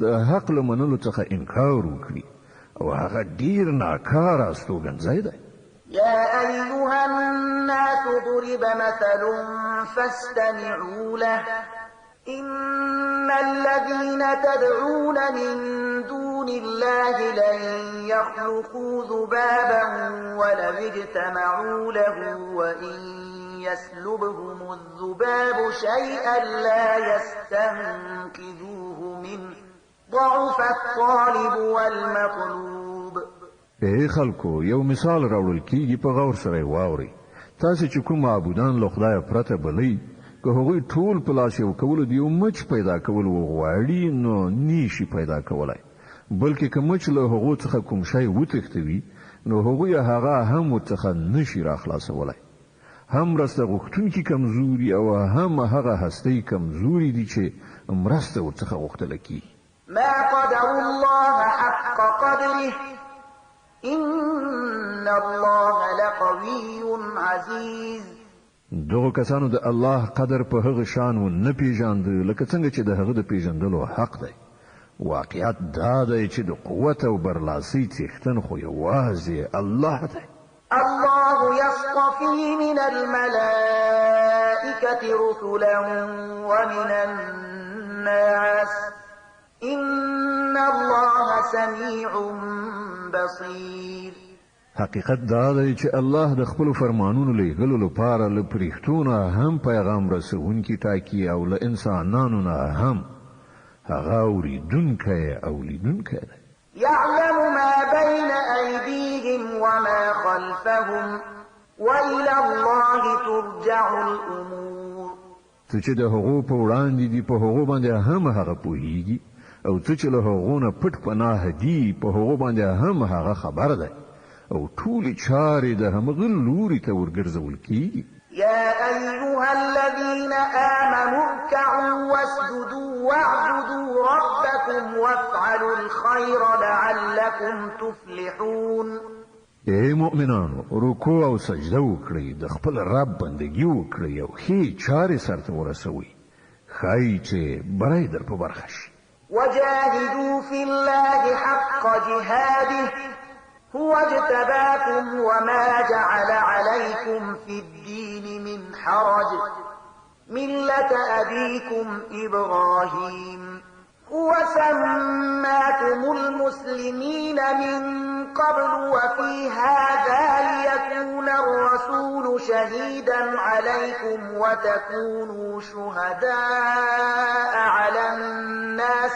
د حق له منلو څخه انکار وکړي او هغه ډیر ناکاره استوګنځی دی. يا أيها الناس ضرب مثل فاستمعوا له إن الذين تدعون من دون الله لن يخلقوا ذبابا ولو اجتمعوا له وإن يسلبهم الذباب شيئا لا يستنقذوه منه ضعف الطالب والمطلوب. ای خلکو یو مثال راوړل کیږي په غور سره واوري. تاسو چې کوم معبودان له خدای پرته بلئ که هغوی ټول په لاس یو کولو د یو مچ پیدا کول وغواړي نو نیشي پیدا کولای بلکې که مچ له هغو څخه کوم شی وتښتوي نو هغوی هغه هم ورڅخه نشي راخلاصولی. هم مرسته غوښتونکي کمزوري او هم هغه هستۍ کمزوري دي چې مرسته ورڅخه غوښتله کیږي. ما قدر الله حق قدره إن الله لقوي عزيز. دغه کسانو د الله قدر په هغه شان و نه پیژاند لکه څنګه چې د هغه د پیژندلو حق دی. واقعیت دا دی چې د قوت او برلاسۍ څښتن خو یوازې الله دی. الله يصطفي من الملائكة رسلا ومن الناس إن الله سميع بصير. حقیقت دا دی چې الله د خپل فرمانونو لیږلو لپاره له پرښتو نه هم پیغام رسونکي ټاکي او له انسانانو نه هم هغه اوریدونکی او لیدونکی دی. يعلم ما بين أيديهم وما خلفهم وإلى الله ترجع الأمور. څه چې د هغو په وړاندې دي په هغو باندې هم هغه پوهیږي او څه چې له هغو نه پټ پناه دي په هغو باندې هم هغه خبر دی او ټولې چارې د همغه لوري ته ورګرځول کیږي. يا أيها الذين آمنوا اركعوا واسجدوا واعبدوا ربكم وافعلوا الخير لعلكم تفلحون. اے مؤمنانو رکوع او سجده وکړئ د خپل رب بندگی وکړئ او ښې چارې سرته ورسوئ ښایي چې بری در په برخه شي. وجاهدوا في الله حق جهاده هو اجتباكم وما جعل عليكم في الدين من حرج ملة أبيكم إبراهيم هو سماكم المسلمين من قبل وفي هذا ليكون الرسول شهيدا عليكم وتكونوا شهداء على الناس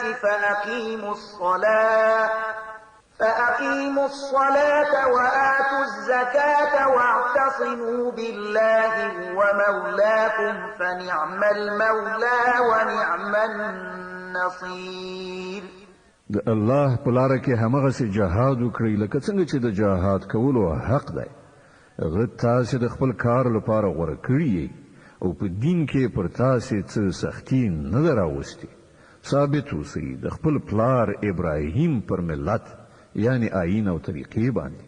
فأقيموا الصلاة وآتوا الزكاة واعتصموا بالله هو مولاكم فنعم المولى ونعم النصير. د الله په لاره کې همغسې جهاد وکړئ لکه څنګه چې د جهاد کولو حق دی. هغه تاسې د خپل کار لپاره غوره کړي او په دین کې پر تاسې څه سختي نه ده راوستې. ثابت اوسئ د خپل پلار ابراهیم پر ملت یعنی آیین او طریقې باندې.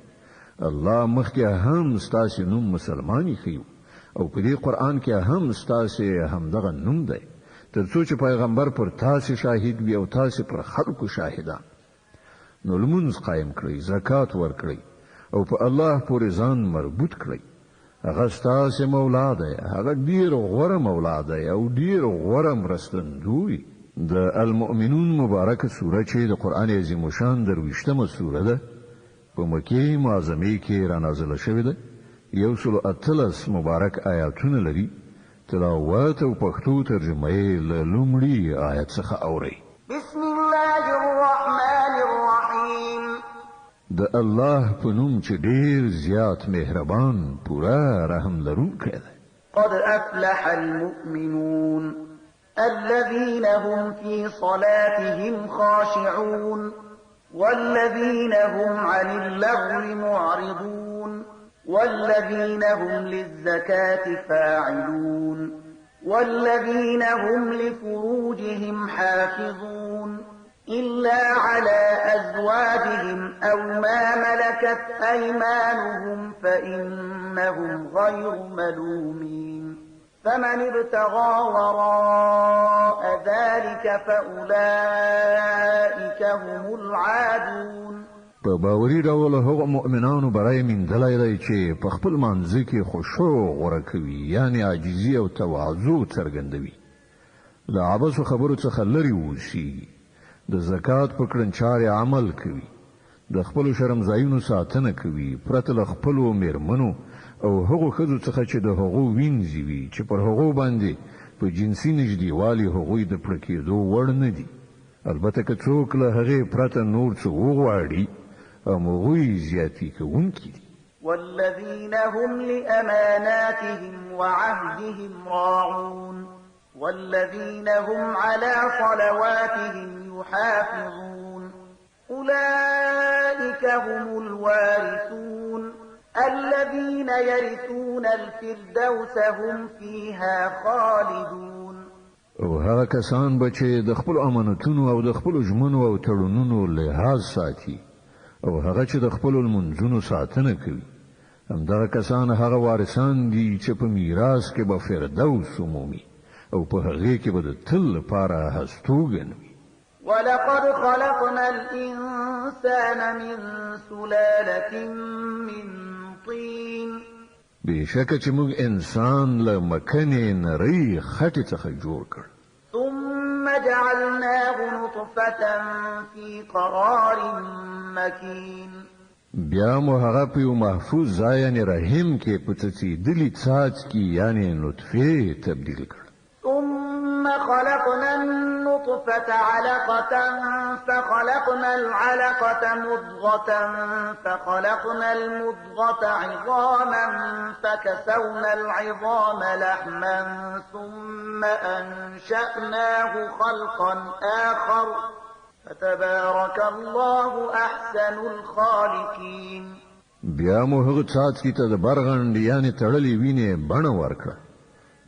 الله مخکې هم ستاسې نوم مسلمان ایښی او په دې قرآن کې هم ستاسې همدغه نوم دی تر څو چې پیغمبر پر تاسې شاهد وي او تاسې پر خلکو شاهدان. نو لمونځ قایم کړئ، زکات ورکړئ او په الله پورې ځان مربوط کړئ. هغه ستاسې مولا دی، هغه ډیر غوره مولا دی او ډیر غوره مرستندوی. د المؤمنون مبارکه سوره چې د قرآن عظیم شان 23مه سوره ده په مکې معظمې کې را نازله شوې ده. 118 مبارک آیاتونه لري. تلاوت او پښتو ترجمه یې له لومړي آیت څخه اورئ. بسم الله الرحمن الرحیم. د الله په نوم چې ډیر زیات مهربان پوره رحم لرونکی دی. قد افلح المؤمنون الذين هم في صلاتهم خاشعون والذين هم عن اللغو معرضون والذين هم للزكاة فاعلون والذين هم لفروجهم حافظون إلا على أزواجهم أو ما ملكت أيمانهم فإنهم غير ملومين فمن ابتغى وراء ذلك فأولئك هم العادون. په باوري ډول هغه مؤمنانو برای میندلی دی چې په خپل منځ کې خشوع غوره کوي یعنی عاجزي او تواضع څرګندوي. د عبثو خبرو څخه لرې اوسي، د زکات په کړنچارې عمل کوي، د خپلو شرمځایونو ساتنه کوي پرته له خپلو میرمنو او هغو ښځو څخه چې د هغو وینځي وي چې پر هغو باندې په جنسي نږدېوالي هغوی د پړه کېدو وړ نه دي. البته که څوک له هغې پرته نور څه وغواړي هغوی زیاتي کوونکي دي. والذين هم لأماناتهم وعهدهم راعون والذين هم على صلواتهم يحافظون أولئك هم الوارثون الذين يرثون الفردوس هم فيها خالدون. او هغه کسان به چې د خپل امانتونو او د خپل ژمنو او تړونونو لحاظ ساتي او هغه چې د خپل منځونو ساتنه کوي، همدغه کسان هغه وارثان دي چې په میراث کې به فردوس عمومي او په هغه کې به د تل لپاره هستوګن وي. ولقد خلقنا الإنسان من سلالة من طين. بشکه چې موږ انسان له مکنې نری خټې څخه جوړ کړ. ثم جعلناه نطفة في قرار مكين. بیا مو هغه په یو محفوظ ځای یعنی رحم کې په څڅېدلي څاڅکي یعنی نطفه تبدیل کړ. ثم خلقنا النطفة علقة فخلقنا العلقة مضغة فخلقنا المضغة عظاما فكسونا العظام لحما ثم أنشأناه خلقا آخر فتبارك الله أحسن الخالقين. بیا مو هغه څاڅکي ته د برغند یعنی تړلې وینې بڼه ورکړه.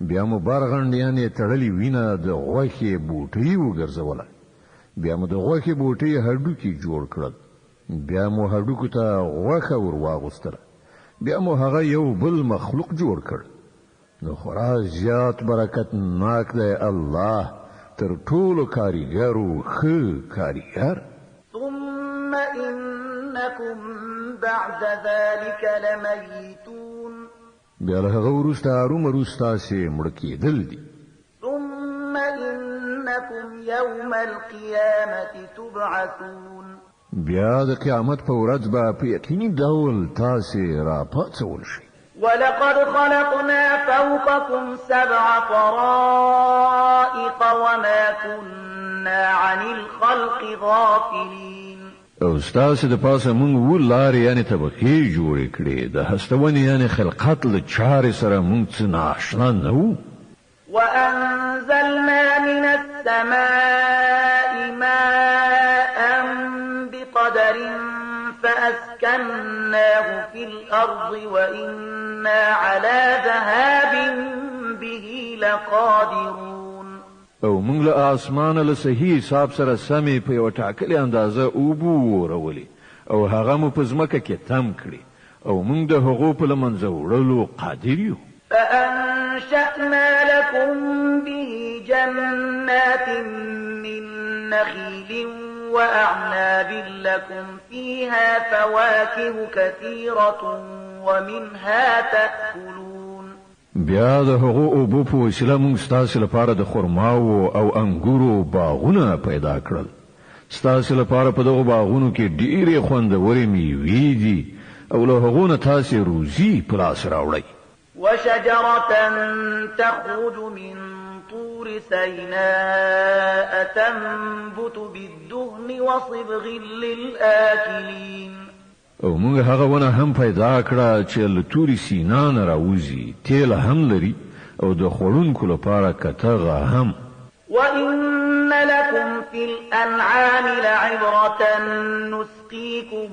بیا مو برغند یعنی تړلې وینه د غوښې بوټي وګرځوله. بیا مو د غوښې بوټي هډوکي جوړ کړل. بیا مو هډوکو ته غوښه ور واغوستله. بیا مو هغه یو بل مخلوق جوړ کړ. نو خورا زیات برکت ناک دی الله تر ټولو کاریګرو ښه کاریګر. ثم إنكم بعد ذلك لميتون. بیا له هغه وروسته ارومرو ستاسې مړه کېدل دي. ثم إنكم يوم القيامة تبعثون. بیا د قیامت په ورځ به په یقیني ډول تاسې راپاڅول شئ. ولقد خلقنا فوقكم 7 طرائق وما كنا عن الخلق غافلين. او ستاسې د پاسه مونږ ولارې یعنی طبقې جوړې کړې د هستونې یعنی خلقت له چارې سره مونږ څه نااشنا نه وو. وأنزلنا من السماء ماء بقدر فأسكناه في الأرض وإنا على ذهاب به لقادرون. او موږ له اسمانه له صحیح حساب سره سمې په یو ټاکلې اندازه اوبو ورولې او هغه مو په ځمکه کې تم کړي او موږ د هغو په له منځه وړلو قادر یو. فأنشأنا لكم به جنات من نخيل وأعناب لكم فيها فواكه كثيرة ومنها تأكلون. بیا د هغو اوبو په وسیله موږ ستاسې لپاره د خرماو او انګورو باغونه پیدا کړل. ستاسې لپاره په دغو باغونو کې ډېرې خوندورې میوې دي او له هغو نه تاسې روزي په لاس راوړئ. وشجرة تخرج من طور سيناء تنبت بالدهن وصبغ للآكلين. او موږ هغه ونه هم پیدا کړه چې له تورې سینا نه راوځي، تیل هم لري او د خوړونکو لپاره کتغه هم. وإن لكم في الأنعام لعبرة نسقيكم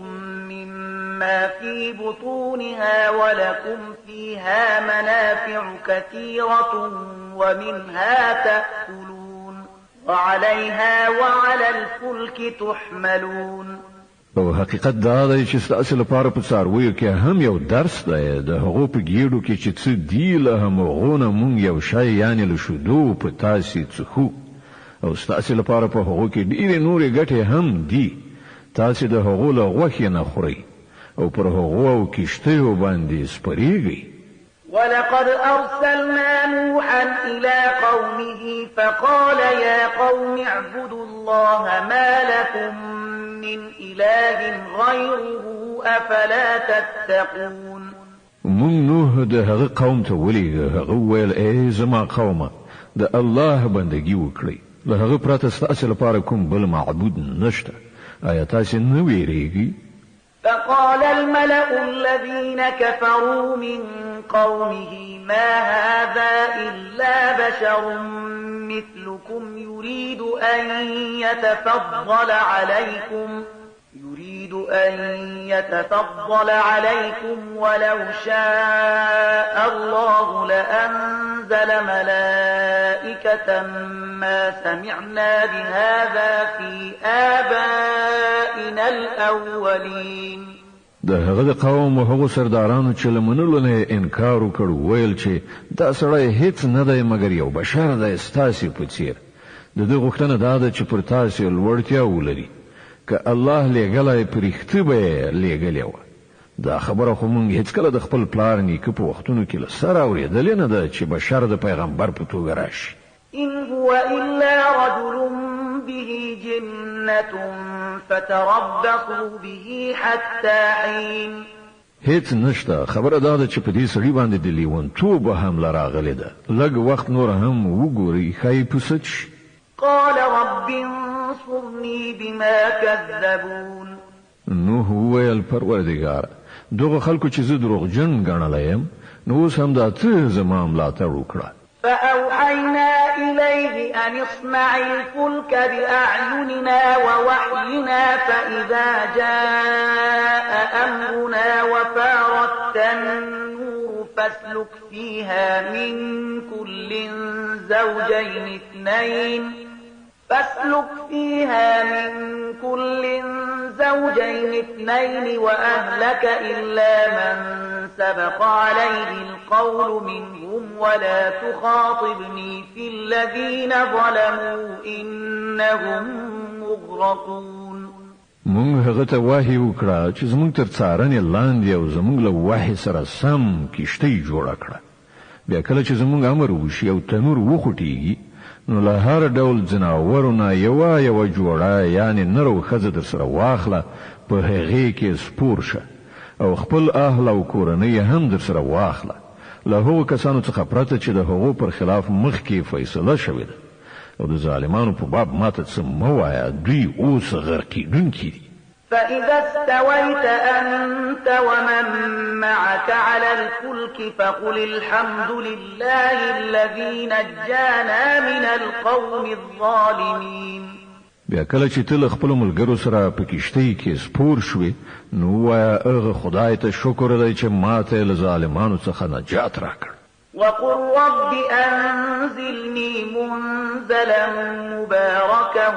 مما في بطونها ولكم فيها منافع كثيرة ومنها تأكلون وعليها وعلى الفلك تحملون. او حقیقت دا دی چې ستاسې لپاره په څارویو کې هم یو درس دی د هغو په ګېډو کې چې څه دي له همغو نه مونږ یو شی یعنې له شیدو په تاسې څښو او ستاسې لپاره په هغو کې ډېرې نورې ګټې هم دي. تاسې د هغو له غوښې نه خورئ او پر هغو او کښتیو باندې سپرېږئ. ولقد أرسلنا نوحا إلى قومه فقال يا قوم اعبدوا الله ما لكم من إله غيره أفلا تتقون. مونږ نوح د هغه قوم ته ولېږه. هغه وویل ای زما قومه د الله بندګي وکړئ، له هغه پرته ستاسې لپاره کوم بل معبود نشته. آیا تاسې نه ویریږئ؟ فقال الملأ الذين كفروا من قومه ما هذا إلا بشر مثلكم يريد يريد أن يتفضل عليكم ولو شاء الله لأنزل ملائكة ما سمعنا بهذا في آبائنا الأولين. د هغه د قوم او هغو سردارانو چې لمنلو نه انکار وکړ ویل چې دا سړی هیڅ نه دی مګر یو بشر دی ستاسو په څیر. د دې غوښتنه دا ده چې پر تاسو لوړتیا ولري که الله لېږلی پرښتې به لېږلې وه. دا خبره خو موږ هیڅکله د خپل پلار نیکه په وختونو کې له سره اورېدلې نه ده چې بشر د پیغمبر په توګه راشي. إن هو إلا رجل به جنة فتربصوا به حتى حين. هیڅ نشته. خبره دا ده چې په دې سړي باندې د لیونتوب حمله راغلې ده. لږ وخت نور هم وګورئ ښایي پوسه شي. قال رب انصرني بما كذبون. نوح وویل پروردګار دغه خلکو چې زه دروغجن ګڼلی یم نو اوس هم دا ته زما ملاتړ وکړه. فأوحينا إليه أن اصنع الفلك بأعيننا ووحينا فإذا جاء أمرنا وفارت النور فاسلك فيها من كل زوجين اثنين وأهلك إلا من سبق عليه القول منهم ولا تخاطبني في الذين ظلموا إنهم مغرقون. مونږ هغه ته وحی وکړه چې زمونږ تر څارنې لاندې او زمونږ له وحی سره سم کشتۍ جوړه کړه. بیا کله چې زمونږ امر وشي او تنور وخوټیږي نو له هر ډول ځناورونه یوه جوړه یعنی نر او ښځه در سره واخله په هغې کې سپور شه او خپل اهل او کورنۍ هم در سره واخله له هغو کسانو څخه پرته چې د هغو پر خلاف مخکې فیصله شوې ده او د ظالمانو په باب ماته څه مه وایه دوی اوس غرقېدونکي دي. فإذا استويت أنت ومن معك على الفلك فقل الحمد لله الذي نجانا من القوم الظالمين. بیا کله چې ته له خپلو ملګرو سره په کشتۍ کې سپور شوې نو وایه هغه خدای ته شکر دی چې ماته له ظالمانو څخه نجات راکړ. وقل رب أنزلني منزلا مباركا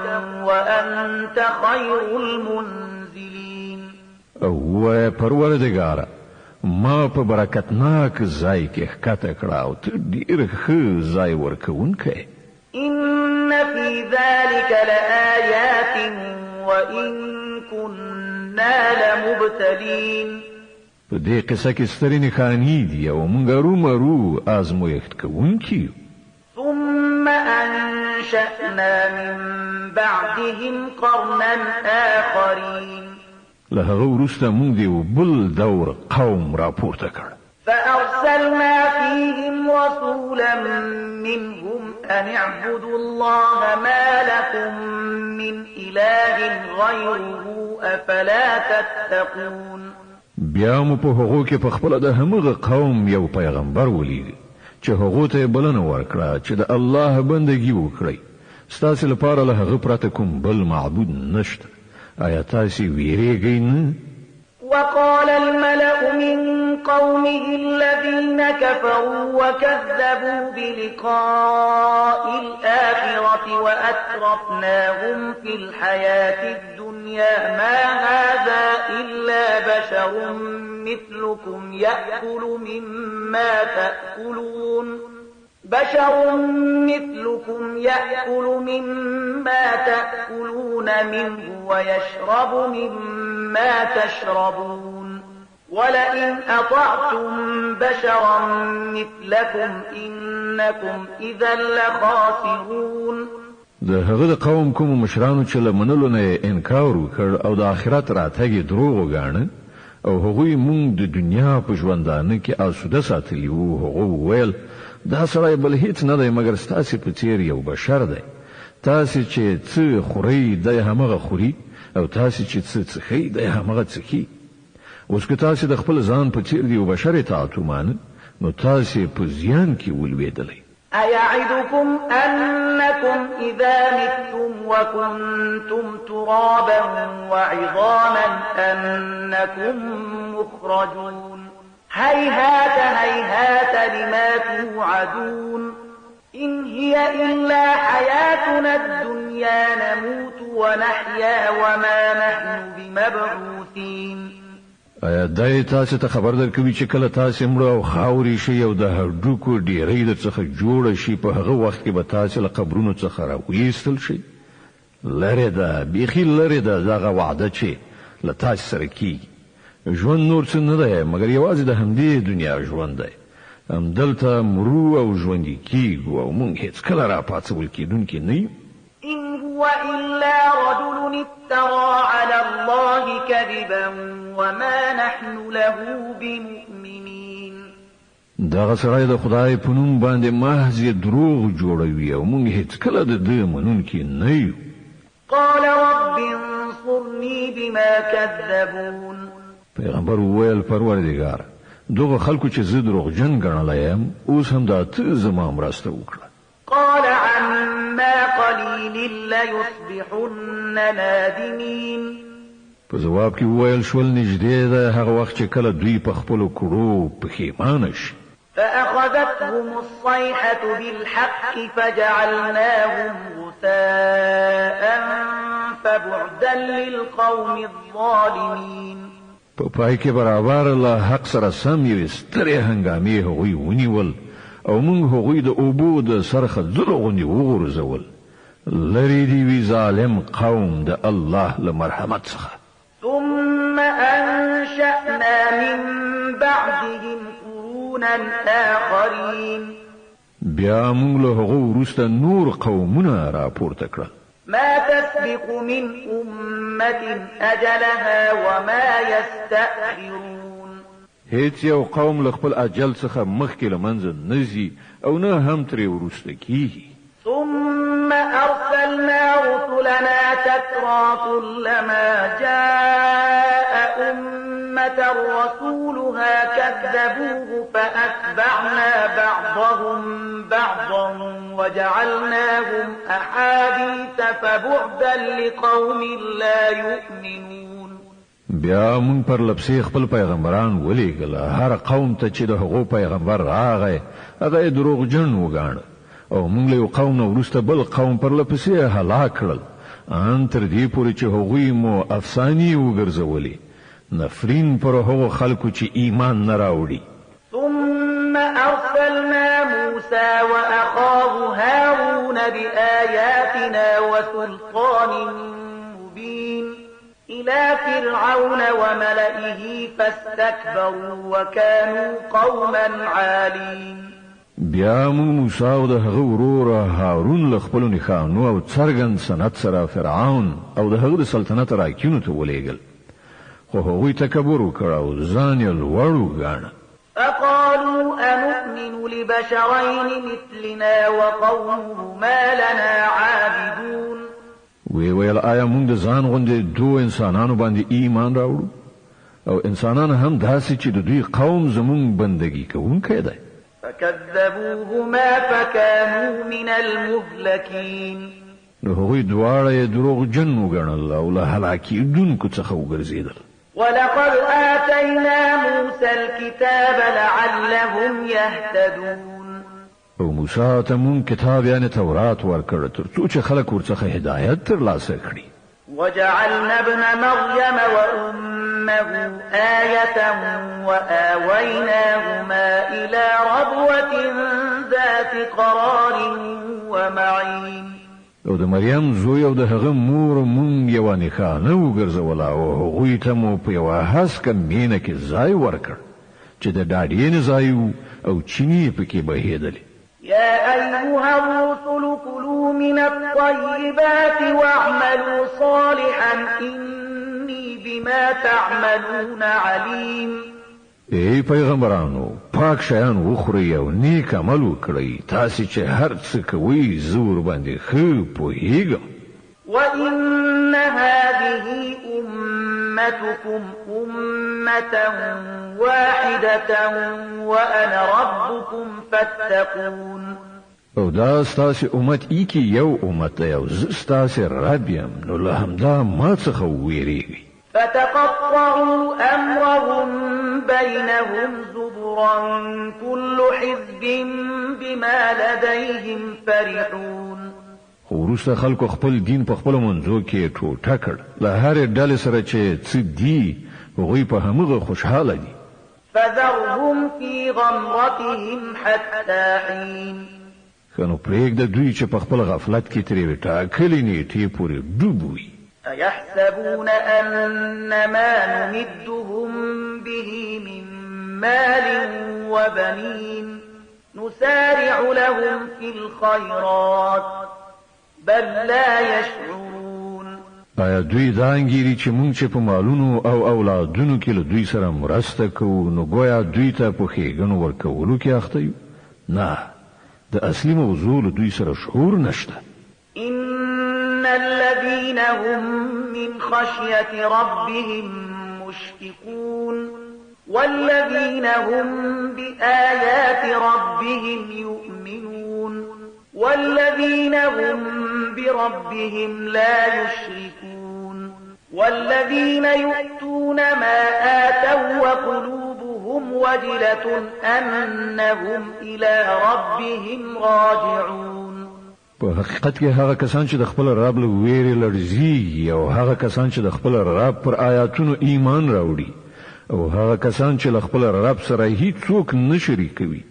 وأنت خير المنزلين. او پروردگار ما په برکتناک ځای کې ښکته کړه او ته ډېر ښه ځای ورکوونکی. إن في ذلك لآيات وإن كنا لمبتلين. په دې قصه کې سترې نښانې دي او موږ رومرو آزمویښت کوونکي. ثم أنشأنا من بعدهم قرنا آخرين. له هغه وروسته موږ د یو بل دور قوم راپورته کړ. فأرسلنا فيهم رسولا منهم أن اعبدوا الله ما لكم من إله غيره أفلا تتقون. بیا مو په هغو کې په خپله د همغه قوم یو پیغمبر ولیږي چې هغو ته یې بلنه ورکړه چې د الله بندګي وکړئ. ستاسې لپاره له هغه پرته کوم بل معبود نشته. آیا تاسې ویریږئ نه؟ وقال الملأ من قومه الذين كفروا وكذبوا بلقاء الآخرة وأترفناهم في الحياة الدنيا ما هذا إلا بشر مثلكم يأكل مما تأكلون منه ويشرب مما تشربون ولئن أطعتم بشرا مثلكم إنكم إذا لخاسرون. د هغه د قوم کوم مشرانو چې له منلو نه انکار وکړ او د آخرت راتګ دروغ وګاڼه او هغوی مونږ د دنیا په ژوندانه کې آسوده ساتلی وو. هغه ویل دا سړی بل هیڅ نه دی مګر ستاسې په څیر یو بشر دی. تاسې چې څه خورئ دی همغه خوري او تاسې چې څه څښئ دی همغه څښي. اوس که تاسې د خپل ځان په څیر د یو بشر اطاعت ومانه نو تاسې په زیان کې ولوېدلی. أيعدكم أنكم إذا متم وكنتم ترابا وعظاما أنكم مخرجون هيهات هيهات لما توعدون إن هي إلا حياتنا الدنيا نموت ونحيا وما نحن بمبعوثين. آیا دای تاسو ته خبر درکوي چې کله تاسو مړ او خاوري شي او د هډوکو ډیرې درڅخه جوړ شي په هغه وخت کې به تاسو له قبرونو څخه راوېستل شي؟ لره ده بيخي لره ده دغه وعده چې له تاسو سره کیږي. ژوند نور څه نه دی مګر یوازې د همدې دنیا ژوند دی. همدلته مرو او ژوندي کیږو او موږ هیڅ کله راپاڅول کیدونکي نه یو. إن هو إلا رجل افترى على الله كذبا وما نحن له بمؤمنين. دغه سړی د خدای په نوم باندې محض دروغ جوړوي او موږ هیڅ کله د دې منونکي نه یو. قال رب انصرني بما كذبون. پیغمبر وویل پروردګار دغه خلکو چې زه دروغجن ګڼلی یم اوس هم دا ته زما مرسته وکړه. قال عما قليل ليصبحن نادمين. په جواب کې وویل شول نږدې ده هغه وخت چې کله دوی په خپلو کړو پښیمانه شي. فأخذتهم الصيحة بالحق فجعلناهم غثاء فبعدا للقوم الظالمين. په پای کې برابر له حق سره سم یو سترې هنګامې هغوی ونیول او موږ هغوی د اوبو د سرخه ځلغونې وغورځول. لرې دی وی ظالم قوم د الله له مرحمت څخه. ثم أنشأنا من بعدهم قرونا آخرين. بیا موږ له هغو وروسته نور قومونه راپورته کړل. ما تسبق من أمة أجلها وما يستأخرون. هیڅ یو قوم له خپل اجل څخه مخکې له منځه نزي او نه هم ترې وروسته کیږي. ثم أرسلنا رسلنا تترى كلما جاء أمة رسولها كذبوه فأتبعنا بعضهم بعضا وجعلناهم أحاديث فبعدا لقوم لا يؤمنون. بیا مون پر لپسې خپل پیغمبران ولېږل هر قوم ته چې د هغو پیغمبر راغی هغه دروغجن وګاڼه او مونږ له یو قوم نه وروسته بل قوم پر لپسې هلاک کړل ان تر دې پورې چې هغوی مو افسانې وګرځولې نفرین پر هغو خلکو چې ایمان نه راوړي. ثم أرسلنا موسى وأخاه هارون بآياتنا وسلطان مبين إلى فرعون وملئه فاستكبروا وكانوا قوما عالين. بیا موسی او د هغه ورور هارون له خپلو نښانو او څرګند سند سره فرعون او د هغه د سلطنت راکینو ته ولېږل خو هغوی تکبر وکړ او ځان یې لوړ وګاڼه. فقالوا أنؤمن لبشرين مثلنا وقومهما لنا عابدون. ویل آیا موږ د ځان غوندې دوه انسانانو باندې ایمان راوړو او انسانان هم داسې چې د دوی قوم زموږ بندګي کوونکی دی. فكذبوهما فكانوا من المهلكين. نو هغوی دواړه یې دروغجن وګڼل او له هلاکېدونکو څخه وګرځېدل. ولقد آتينا موسى الكتاب لعلهم يهتدون. او موسی ته مون کتاب یعنی تورات ورکړ تر څو چې خلک ورڅخه هدایت ترلاسه کړي. وجعلنا ابن مريم وأمه آية وآويناهما إلى ربوة ذات قرار ومعين. او د مریم زوی او د هغه مور مونږ یو نښانه وګرځوله او هغوی ته مو په یوه هسکه مینه کې ځای ورکړ چې د ډاډینې ځای او چینې پکې بهېدلې. يا أيها الرسل كلوا من الطيبات واعملوا صالحا إني بما تعملون عليم. ای پیغمبرانو پاک شیان وخورئ او نیک عمل وکړئ تاسې چې هر څه کوئ زه ورباندې ښه پوهېږم. وإن هذه أمتكم أمة واحدة وأنا ربكم فاتقون. او دا ستاسو امت ای کی یو امت دی او ستاسو رب یم نو له همدا ما څخه ویریږي. فتقطعوا أمرهم بينهم زبرا كل حزب بما لديهم فرحون. وروسته خلکو خپل دین په خپل منځو کې ټوټه کړ. له هر ډلې سره چې څه دي هغوی په همغه خوشحاله دي. فذرهم في غمرتهم حتى حين. خنو پرېږده دوی چې په خپل غفلت کې ترې ټاکلې نیټې پورې ډوب وي. أيحسبون أن ما نمدهم به من مال وبنين نسارع لهم في الخيرات بل لا يشعرون. آیا دوی دا انګیري چې مونږ چې په مالونو او اولادونو کې له دوی سره مرسته کوو نو ګویا دوی ته په ښېګڼو ورکولو کې اخته یو؟ نه، د اصلي موضوع له دوی سره شعور نشته. إن الذين هم من خشية ربهم مشفقون والذين هم بآيات ربهم يؤمنون والذين هم بربهم لا يشركون والذين يؤتون ما آتوا وقلوبهم وجلة أنهم إلى ربهم راجعون. په حقیقت کې هغه کسان چې د خپل رب له ویرې لړزي او هغه کسان چې د خپل رب پر آیاتونو ایمان راوړي او هغه کسان چې له خپل رب سره هیڅوک نه شریکوي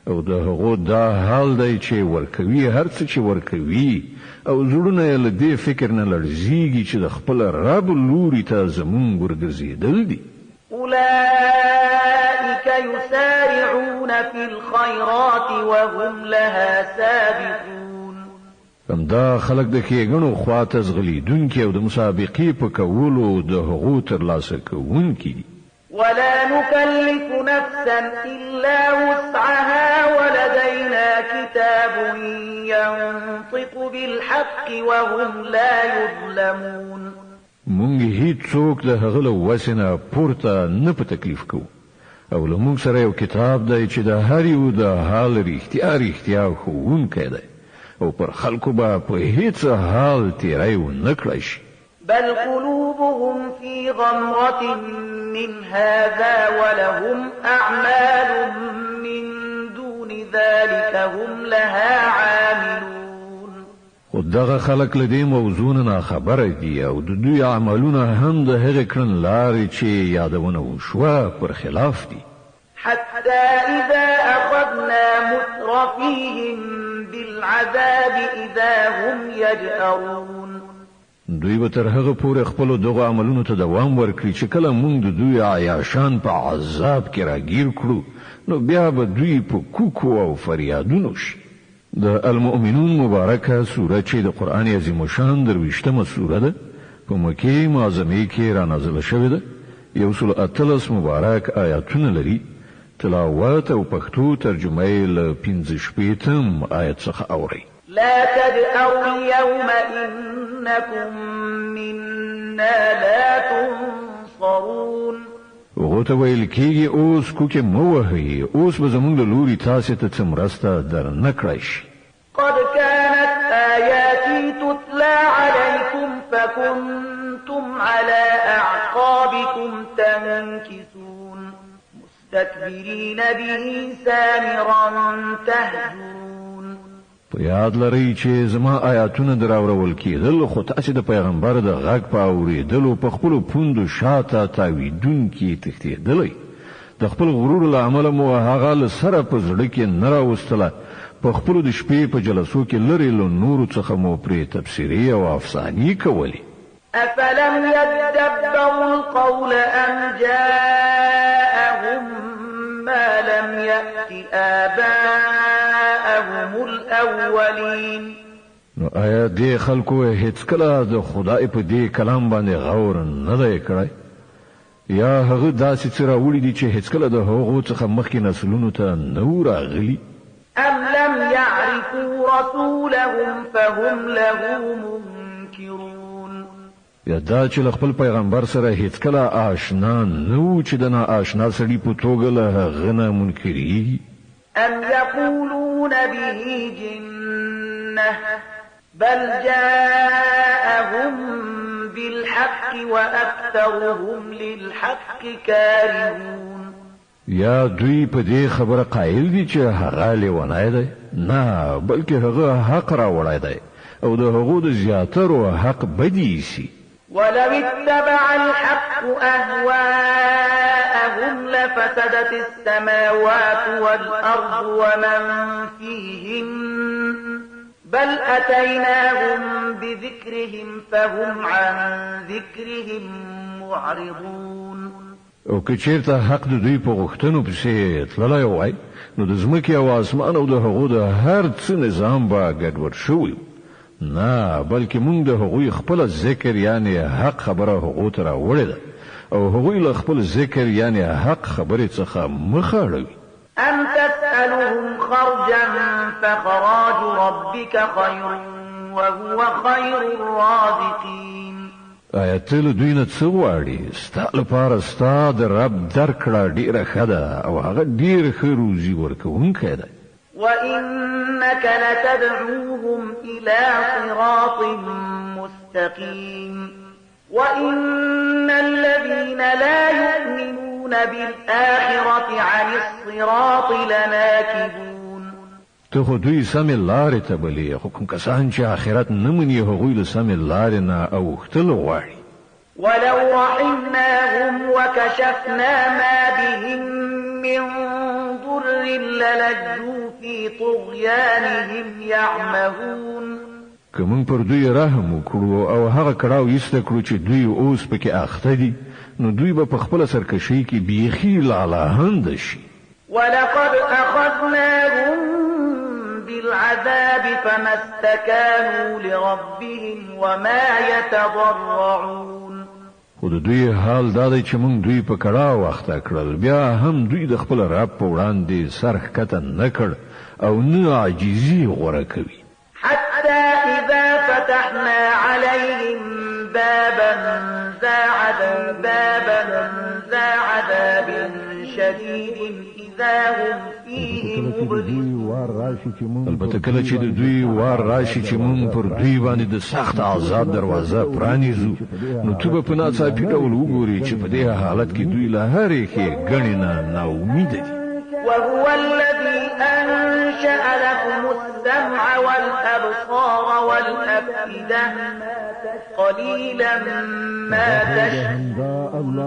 او د هغو دا حال دی چې ورکوي هر څه چې ورکوي او زړونه یې له دې فکر نه لړزيږي چې د خپل رب لوري ته زمونږ ورګرځېدل دي. أولئك يسارعون في الخيرات وهم لها سابقون. همدا خلق د ښېګڼو خواته ځغلیدونکي او د مسابقې په کولو د هغو ترلاسه کوونکي دي. ولا نكلف نفسا إلا وسعها ولدينا كتاب ينطق بالحق وهم لا يظلمون. مونږ هیڅوک د هغه له وسې نه پورته نه په تکلیف کوو او له مونږ سره یو کتاب دی چې د هر یو د حال رښتیا ښوونکی دی او پر خلکو به په هیڅ حال تیری ونه کړی شي. بل قلوبهم في غمرة من هذا ولهم أعمال من دون ذلك هم لها عاملون. خود دغه خلک له دې موضوع نه خبره دي او د دوی عملونه هم د هغې کړنلارې چې یادونه وشوه پر خلاف دي. حتى إذا أخذنا مترفيهم بالعذاب إذا هم يجأرون. دوی به تر هغه پورې خپل دغه عملونو ته دوام ورکړي چې کله موږ د دوی عیاشان په عذاب کې راګیر کړو نو بیا به دوی په کوکو او فریادونو شي. د المؤمنون مبارکه سوره چې د قرآن عظیم شان 23مه سوره ده په مکې معظمه کې را نازله شوې ده. 113 مبارک آیاتونه لري. تلاوت او پښتو ترجمه یې له 15 آیت څخه اوري. لا تدعوا اليوم إنكم منا لا تنصرون. وغوته ویل کېږي اوس کوکې مو وهئ، اوس به زموږ له لوري تاسې ته څه مرسته در نه کړی شي. قد كانت آياتي تتلى عليكم فكنتم على أعقابكم تنكسون مستكبرين به سامرا تهجرون. په یاد لرئ چې زما آیاتونه دراورول کېدل خو تاسې د پیغمبر د غږ په اورېدلو په خپلو پوندو شاته تاویدونکي تښتېدلی. د خپل غرور له امله مو هغه له سره په زړه کې نه راوستله. په خپلو د شپې په جلسو کې لرې له نورو څخه مو پرې تبصرې او افسانې کولې. أفلم يدبروا القول أم جاءهم ما لم يأت آباءهم الأولين. نو آیا دې خلکو هیڅ کله د خدای په دې کلام باندې غور نه دی کړی یا هغه داسې څه راوړي دي چې هیڅ کله د هغو څخه مخکې نسلونو ته نه راغلي؟ أم لم يعرفوا رسولهم فهم له منكرون. یا دا چې خپل پیغمبر سره هیڅ کله آشنا نه و چې د ناآشنا سړي په توګه له هغه نه منکرېږي. أم يقولون به جنة بل جاءهم بالحق وأكثرهم للحق كارهون. یا دوی په دې خبره قائل دي چې هغه لیونی دی؟ نه، بلکې هغه حق راوړی دی او د هغو د زیاترو حق بدی شي. ولو اتبع الحق أهواءهم لفسدت السماوات والأرض ومن فيهن بل أتيناهم بذكرهم فهم عن ذكرهم معرضون. او که چیرته حق د دوی په غوښتنو پسې تللی وای نو د ځمکې او اسمان او د هغو د هر څه نظام به ګډوډ شوی. نه، بلکې موږ د هغوی خپل ذکر یعنی حق خبره هغو ته راوړې ده او هغوی له خپل ذکر یعنی حق خبرې څخه مخ اړوي. أم تسألهم خرجا فخراج ربك خير وهو خير الرازقين. آیا ته له دوی نه څه غواړې؟ ستا لپاره ستا د رب درکړه ډېره ښه ده او هغه ډېر ښه روزي ورکوونکی دی. وإنك لتدعوهم إلى صراط مستقيم وإن الذين لا يؤمنون بالآخرة عن الصراط لناكبون. ته خو دوی سمې لارې ته بلې، خو کوم کسان چې آخرت نه مني هغوی له سمې لارې نه اوښتل غواړي. ولو رحمناهم وكشفنا ما بهم من ضر للجوا في طغيانهم يعمهون. که موږ پر دوی رحم وکړو او هغه کړاو ایسته کړو چې دوی اوس پکې اخته دي نو دوی به په خپله سرکشۍ کې بیخي لالهنده شي. ولقد أخذناهم بالعذاب فما استكانوا لربهم وما يتضرعون. خو د دوی حال دا دی چې موږ دوی په کړاو اخته کړل، بیا هم دوی د خپل رب په وړاندې سر ښکته نه کړ او نه عاجزي غوره کوي. حتى إذا فتحنا عليهم بابا ذا عذاب شديد إذا هم فيه مبلسون. البته کله چې د دوی وار راشي چې موږ پر دوی باندې د سخت عذاب دروازه پرانیزو نو ته به په ناڅاپي ډول وګورې چې په دې حالت کې دوی له هرې ښېګڼې نه ناامیده دي. وهو الذي أنشأ لكم السمع والأبصار والأفئدة قليلا ما تشكرون.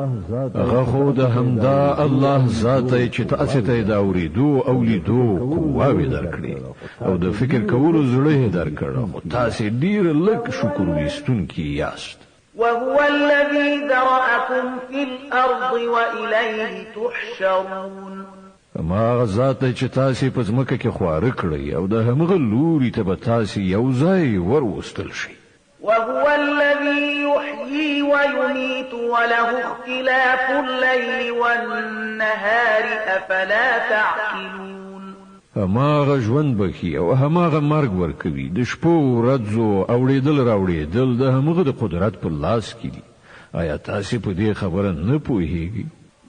هغه خو د همدا الله ذات دی چې تاسو ته د اورېدو او لیدو قواوې درکړي او د فکر کولو زړه یې درکړ، خو تاسو ډېر لږ شکر ویستونکي یاست. وهو الذي ذرأكم في الأرض وإليه تحشرون. ما ذات چې تاسو په ځمکه کې خواره کړی او د همغه لوري ته به تاسو یو ځای وروستل شي. وهو الذي يحيي ويميت وله اختلاف الليل والنهار أفلا تعقلون. هماغه ژوند بخي او هماغه مرګ ورکوي، د شپو ورځو اوړېدل راوړېدل د همغه د قدرت په لاس کې دي. آیا تاسو په دې خبره نه پوهیږئ؟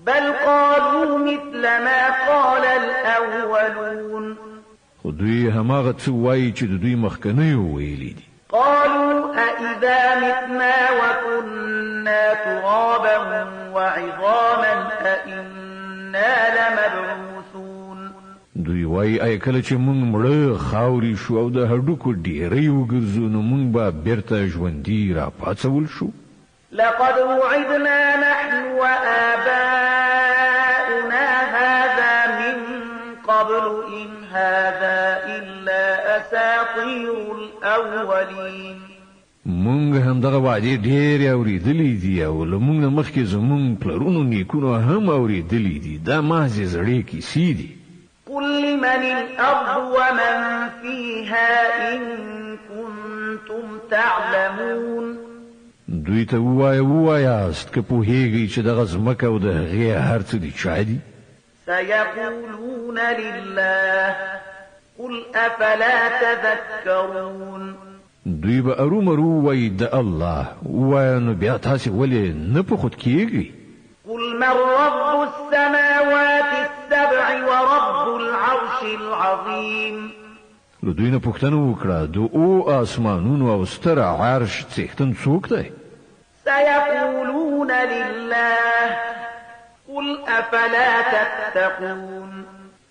بل قالوا مثل ما قال الأولون. خو دوی هماغه څه وایي چې د دوی مخکنیو ویلي دي. قالوا أإذا متنا وكنا ترابا وعظاما أإنا لمبعوثون. دوی وایي ای کله چې موږ مړه خاوري شو او د هډوکو ډیرې وګرځو نو موږ به بیرته ژوندي را پاڅول شو. لقد وعدنا نحن وآباؤنا هذا من قبل إن هذا إلا أساطير الأولين. مونږ هم دغه وعدې ډېرې اورېدلې دي او له موږ نه مخکې زموږ پلرونو نیکونو هم اورېدلې دي. دا محض زړې کیسې دي. قل لمن الأرض ومن فيها إن كنتم تعلمون. دوی ته ووایاست که پوهیږئ چې دغه ځمکه او د هغې هر څه دي چا دي؟ سيقولون لله قل أفلا تذكرون. دوی به ارومرو وایي د الله، ووایه نو بیا تاسې ولې نه په خود کېږئ؟ قل من رب السماوات السبع ورب العرش العظيم. له دوی نه پوښتنه وکړه د او آسمانونو او ستر عرش څښتن څوک دی؟ سيقولون لله قل أفلا تتقون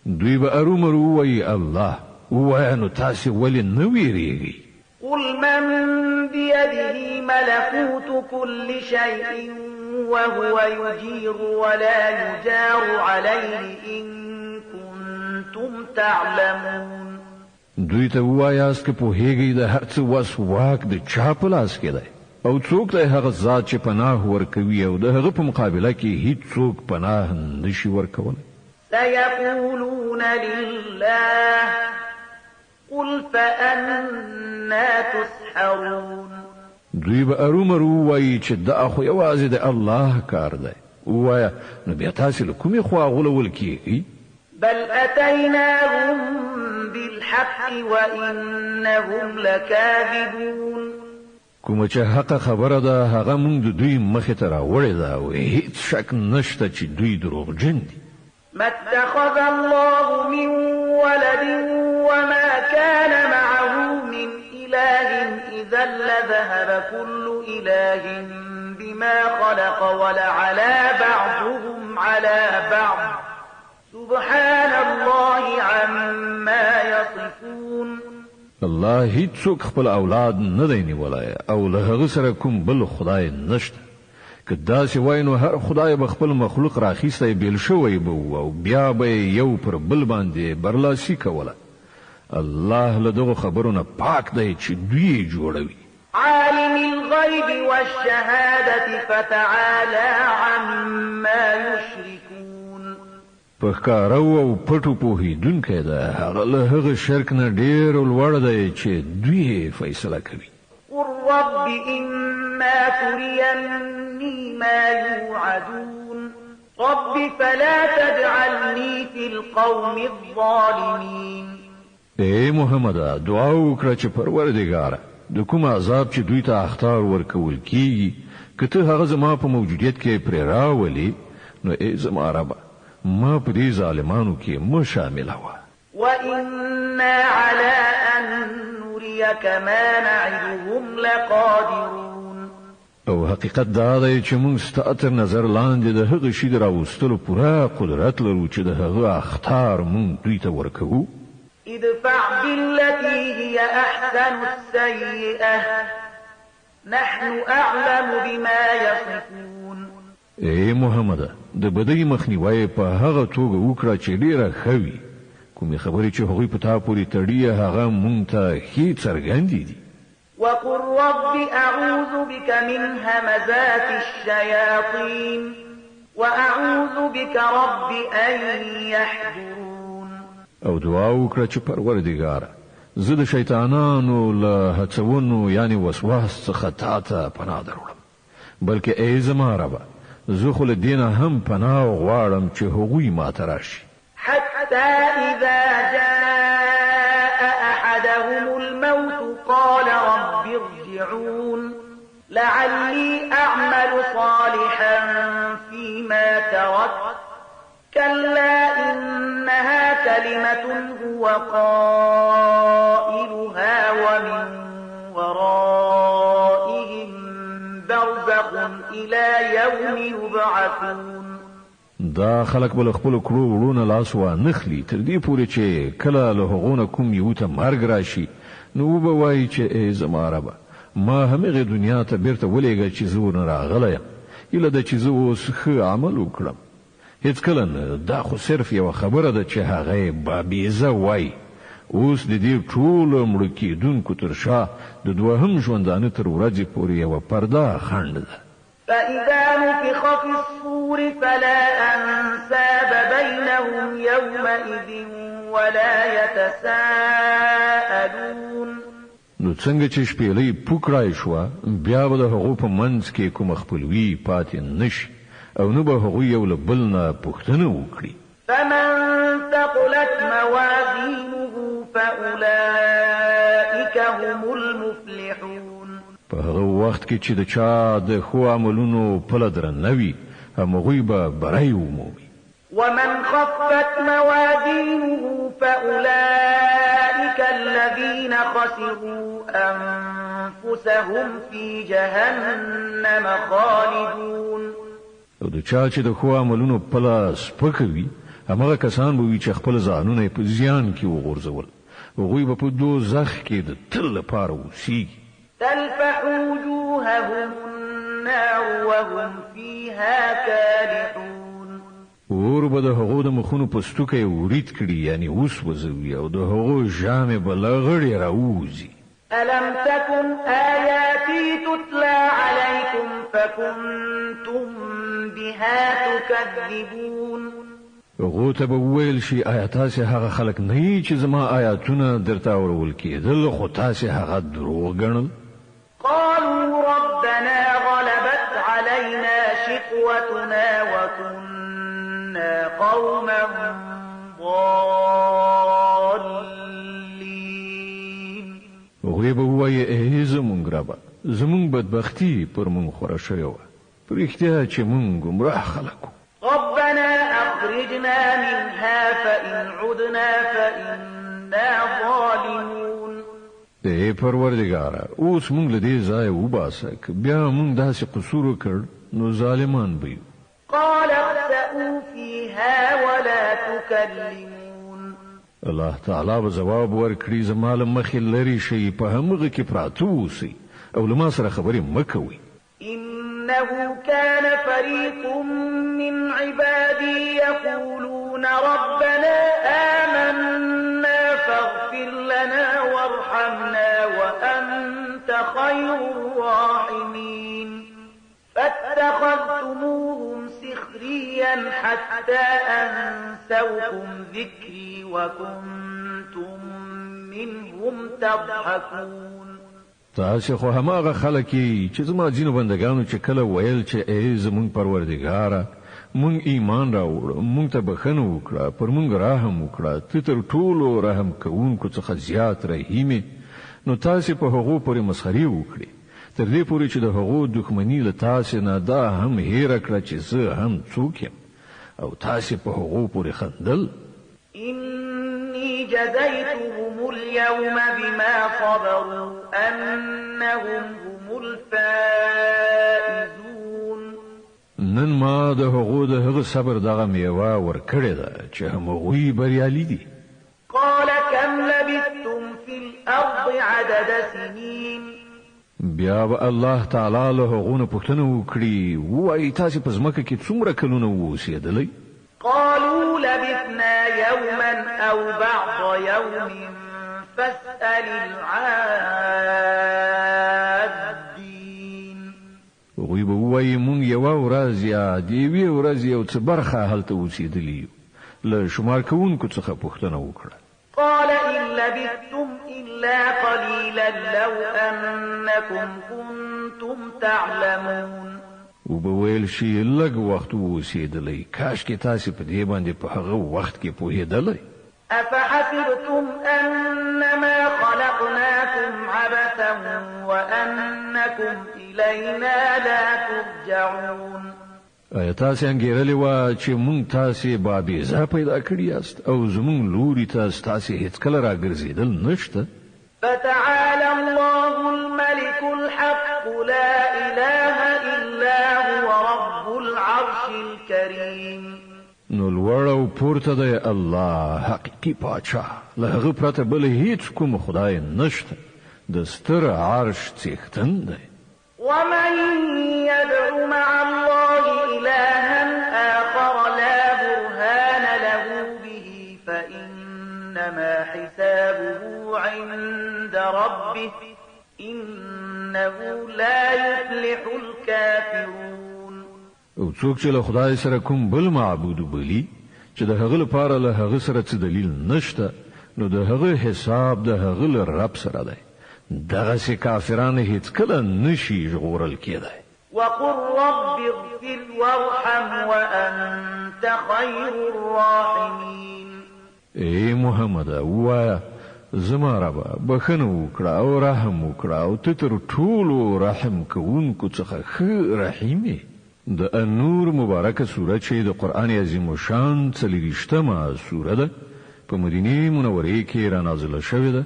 دوی به ارومرو ووایي الله، ووایه نو تاسې ولې نه ویریږئ؟ قل من بيده ملكوت كل شيء وهو يجير ولا يجار عليه إن كنتم تعلمون. دوی ته ووایاست که پوهیږئ د هر څه وس واک د چا په لاس کې دی او څوک دی هغه ذات چې پناه ورکوي او د هغه په مقابله کې هیڅوک پناه نشي ورکولی. سيقولون لله قل فأنا تسحرون. دوی به ارومرو ووایي چې دا خو یوازې د الله کار دی. ووایه نو بیا تاسې له کومې خوا غولول کیږئ؟ بل أتيناهم بالحق وإنهم لكاذبون. کومه چې حق خبره ده هغه مونږ د دوی مخې ته راوړې ده او هیڅ شک نشته چې دوی دروغجن دي. ما اتخذ الله من ولد وما كان معه من إله إذا لذهب كل إله بما خلق ولعلى بعضهم على بعض سبحان الله عما يصفون. الله هیڅوک خپل اولاد نه دی نیولی او له هغه سره کوم بل خدای نشته. که داسې وای نو هر خدای به خپل مخلوق راخیستی بیل شوی به او بیا به یو پر بل باندې برلاسي کوله. الله له دغو خبرو نه پاک دی چې دوی جوړوي. عالم الغیب والشهادة فتعالى عما يشركون. په ښکارو او پټو پوهېدونکی ده هغه له هغه شرک نه ډېر لوړ دی چې دوی فیصله کوي. قل رب إما تريني ما يوعدون رب فلا تجعلني في القوم الظالمين. اے محمد دعا وکړه چې پروردګاره د کوم عذاب چې دوی ته اختار ورکول کیږي که ته هغه زما په موجودیت کې پرې راولي نو ای زما رب ما په دې ظالمانو کې مه شاملوه. وإنا على أن نريك ما نعدهم لقادرون. او حقیقت دا دی چې موږ ستا تر نظر لاندې د هغه شي د راوستلو پوره قدرت لرو چې د هغه اختار موږ دوی ته ورکوو. ادفع بالتي هي أحسن السيئة نحن أعلم بما يصفون. اے محمد د بدی مخنیوي په هغه توګه وکړه چې ډیره خوي کومې خبرې چې هغوی په تا پورې تړي هغه مونږ ته ښې څرګندې دي. وقل رب أعوذ بك من همزات الشياطين وأعوذ بك رب أن يحضرون. او دعا وکړه چې پروردګاره زه د شیطانانو له هڅونو یعنی وسواس څخه تا ته پناه دروړم بلکې ای زما ربه زه خو له دې نه هم پناه غواړم چې هغوی ماته راشي. حتى إذا جاء أحدهم الموت قال رب ارجعون لعلي أعمل صالحا فيما تركت كلا إنها كلمة هو قائلها ومن ورائهم برزخ إلى يوم يبعثون. دا خلق بل خپل کړو وړونه لاس و نخلی تر دې پورې چې کله له هغونه کوم یو ته مرګ راشي نو به وایي چې ای زما ربه ما همغه دنیا ته بیرته ولېږه چې زه ورنه راغلی یم ایله د چې زه اوس ښه عمل وکړم. هیڅ کله نه دا خو صرف یوه خبره ده چې هغه بابیزه وایي. اوس د دې ټولو مړه کېدونکو تر شا د دوهم ژوندانه تر ورځې پورې یوه پرده خنډ ده. فإذا نفخ في الصور فلا أنساب بينهم يومئذ ولا يتساءلون. نو څنګه چې شپېلۍ پوکړای شوه بیا به د هغو په منځ کې کومه خپلوي پاتې نشي او نه به هغوی یو له بل نه پوښتنه وکړي. فمن ثقلت موازينه فأولئك هم المفلحون. په هغه وخت کې چې د چا د ښو عملونو پله درنه وي همغوی به بری ومومي. ومن خفت موازينه فأولئك الذين خسروا أنفسهم في جهنم خالدون. او د چا چې د خو عملونو په لاس پکوي هغه کسان به وي چې خپل ځانونه په زیان کې وغورځول هغوی به په دوزخ کې د تل لپاره اوسېږي. تلفح وجوههم النار وهم فيها كالحون. اور به د هغو د مخونو په ستوکه ورید کړي یعنی وسوځوي او د هغو ژامې به لغړې راوځي. ألم تكن آياتي تتلى عليكم فكنتم بها تكذبون. هغو ته به وویل شي آیا تاسې هغه خلک نه یې چې زما آیاتونه درته اورول کېدل خو تاسې هغه دروغ ګڼل. قالوا ربنا غلبت علينا شقوتنا وكنا قوما ضالين. هغوی به ووایي ای زمونږ ربه زمونږ بدبختي پر مونږ خوره شوې وه په رښتیا چې مونږ ګمراه خلک وو. ربنا أخرجنا منها فإن عدنا فإنا ظالمون. ای پروردگاره اوس مونږ له دې ځایه وباسه که بیا مونږ داسې قصور وکړ نو ظالمان به یو. قال اخسئوا فيها ولا تكلمون. الله تعالی به جواب ورکړي زما له مخې لرې شئ په همغه کې پراته اوسئ او له ما سره خبرې مه کوئ. إنه كان فريق من عبادي يقولون ربنا آمنا فاغفر لنا وارحمنا وأنت خير الراحمين فاتخذتموهم سخريا حتى أنسوكم ذكري وكنتم منهم تضحكون. تاسې خو هماغه خلک یې چې زما ځینو بندګانو چې کله ویل چې ای زمونږ پروردګاره مونږ ایمان راوړو مونږ ته بخښنه وکړه پر مونږ رحم وکړه ته تر ټولو رحم کوونکو څخه زیات رحیم نو تاسې په هغو پورې مسخرې وکړې تر دې پورې چې د هغو دښمني له تاسې نه دا هم هیره کړه چې زه هم څوک یم او تاسې په هغو پورې خندل. إني جزيتهم اليوم بما صبروا أنهم هم الفائزون. نن ما د هغو د هغه صبر دغه میوه ورکړې ده چې هغوی بریالي دي. قال كم لبثتم في الأرض عدد سنين. بیا به الله تعالی له هغو نه پوښتنه وکړي ووایي تاسې په ځمکه کې څومره کلونه واوسېدلی؟ قالوا لبثنا يوما أو بعض يوم فاسأل العادين. هغوی به ووایي مونږ یوه ورځ یا د یوې ورځې یو څه برخه هلته اوسېدلي یو له شمار کوونکو څخه پوښتنه وکړه. قال إن لبثتم إلا قليلا لو أنكم كنتم تعلمون. وبه ویل شي لږ وخت اوسېدلی کاشکې تاسې په دې باندې په هغه وخت کې پوهېدلی. أفحسبتم أنما خلقناكم عبثا وأنكم إلينا لا ترجعون. آیا تاسې انګېرلې وه چې مونږ تاسې بابیزه پیدا کړي یاست او زمونږ لوري ته ستاسې هېڅکله راګرځېدل نشته؟ فتعالى الله الملك الحق لا إله إلا هو رب العرش الكريم. نو لوړ او پورته دی الله حقیقي پاچا له هغه پرته بل هیڅ کوم خدای نشته د ستر عرش څښتن دی. ومن يدع مع الله إلها آخر لا برهان له به فإنما حسابه عند ربه إنه لا يفلح الكافرون. او څوک چې له خدای سره کوم بل معبود بلی چې د هغه لپاره له هغه سره څه دلیل نشته نو د هغه حساب د هغه له رب سره دی. دغسې کافران هېڅکله نشي ژغورل کېدی. وقل رب اغفر وارحم وأنت خير الراحمين. ای محمد ووایه زما ربه بخښنه وکړه او رحم وکړه او ته تر ټولو رحم کوونکو څخه ښه رحیم یې. د النور مبارکه سوره چې د قران عظیم شان 40مه سوره ده په مدینه منوره کې را نازله شوې ده.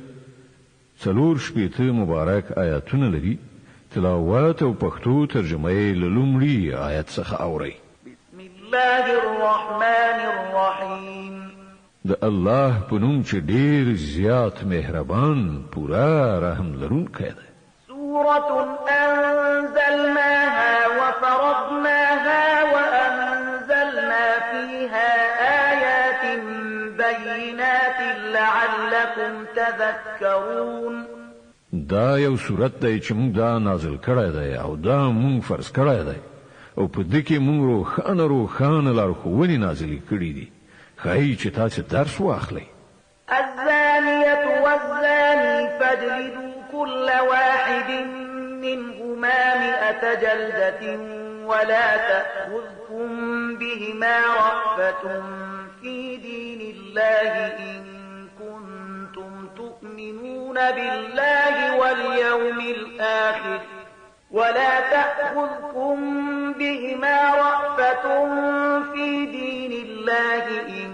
4 مبارک آیاتونه لري. تلاوت او پښتو ترجمه یې له لومړي آیت څخه اورئ. بسم الله الرحمن الرحیم. د الله په نوم چې ډېر زیات مهربان پورا رحم لرونکی دی. سورة أنزلناها وفرضناها وأنزلنا فيها آيات بينات لعلكم تذكرون. دا یو سورت دی چې موږ دا نازل کړی دی او دا موږ فرض کړی دی او په دې کې موږ روښانه لارښوونې نازلې کړې دي ښایي چې تاسو درس واخلئ. الزانية والزاني فاجلدوا كل واحد منهما 100 جلدة ولا تأخذكم بهما رأفة في دين الله إن كنتم تؤمنون بالله واليوم الآخر ولا تأخذكم بهما رأفة في دين الله إن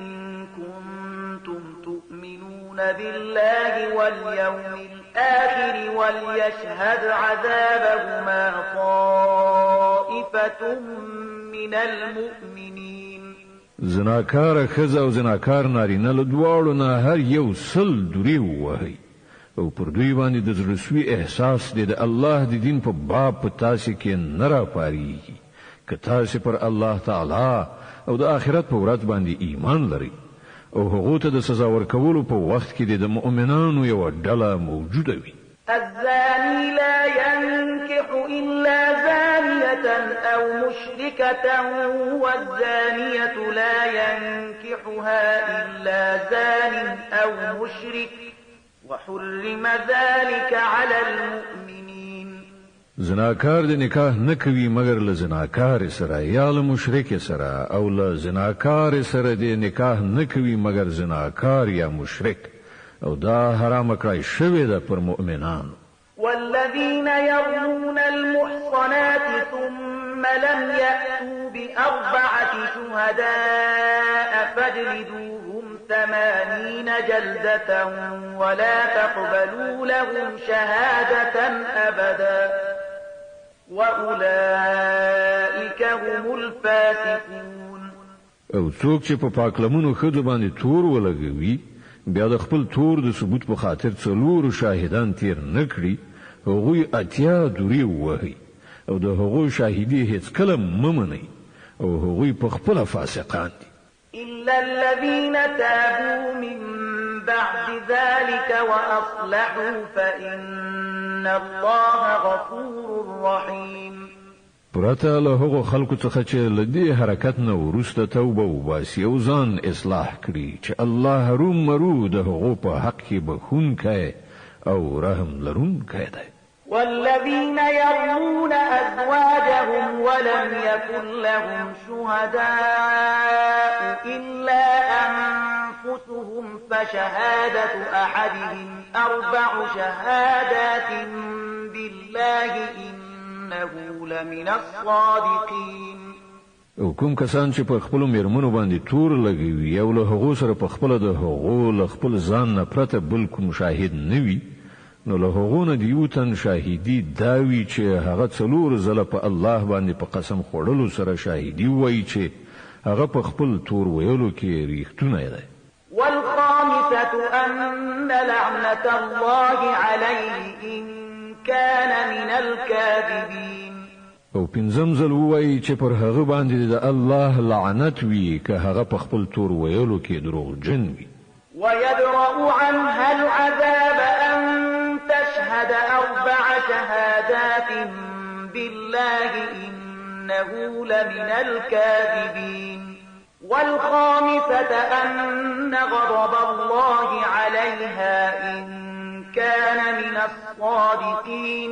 كنتم تؤمنون بالله واليوم الآخر وليشهد عذابهما طائفة من المؤمنين. زناکار ښځه او زناکار نارینه له دواړو نه هر یو 100 دورې ووهئ او پر دوی باندې د زړهسوي احساس دی د الله د دین په باب په تاسو کې نه راپارېږي که تاسو پر الله تعالی او د آخرت په ورځ باندې ایمان لرئ او هغه ته د سزا ورکولو په وخت کې د مؤمنانو یو ډله موجوده وي. الزاني لا ينكح إلا زانية أو مشركة والزانية لا ينكحها إلا زان أو مشرك وحرم ذلك على المؤمنين. زناکار د نکاح نه کوي مگر له زناکار سره یا له مشرک سره او له زناکار سره د نکاح نه کوي مگر زناکار یا مشرک او دا حرام کړی شوی ده پر مؤمنانو. والذين يرمون المحصنات ثم لم يأتوا ب4 شهداء فاجلدوهم 80 جلدة ولا تقبلوا لهم شهادة أبدا وأولئك هم الفاسقون. او څوک چې په پاکلمونو ښځو باندې تور ولګوي بیا د خپل تور د ثبوت په خاطر 4 شاهدان تیر نکړي هغوی 80 دورې ووهي او د هغوی شاهدي هیڅ کله ممنئ او هغوی په خپل فاسقان دي. إلا الذين تابوا من بعد ذلك وأصلحوا فإن الله غفور رحيم. پرته له هغو خلکو څخه چې له دې حرکت نه وروسته توبه وباسي او ځان اصلاح کړي چې الله رومرو د هغو په حق کې بخښونکی او رحم لرونکی دی. والذين يرمون أزواجهم ولم يكن لهم شهداء إلا أنفسهم فشهادة أحدهم 4 شهادات بالله إنه لمن الصادقين. او کوم کسان چې په خپل میرمنو باندې تور لګوي او له هغو سره په خپل د هغو له خپل ځان نه پرته بل کوم شاهد نه وي نو له هغو نه د یو تن شاهدي دا وي چې هغه 4 ځله په الله باندې په قسم خوړلو سره شاهدي وایي چې هغه په خپل تور ویلو کې ریښتونی دی. والخامسة أن لعنة الله عليه إن كان من الكاذبين. او 5 ځل وایي چې پر هغه باندې د الله لعنت وي که هغه په خپل تور ویلو کې دروغجن وي. ويدرأ عنها العذاب أن تشهد 4 شهادات بالله إنه لمن الكاذبين. والخامسة أن غضب الله عليها إن كان من الصادقين.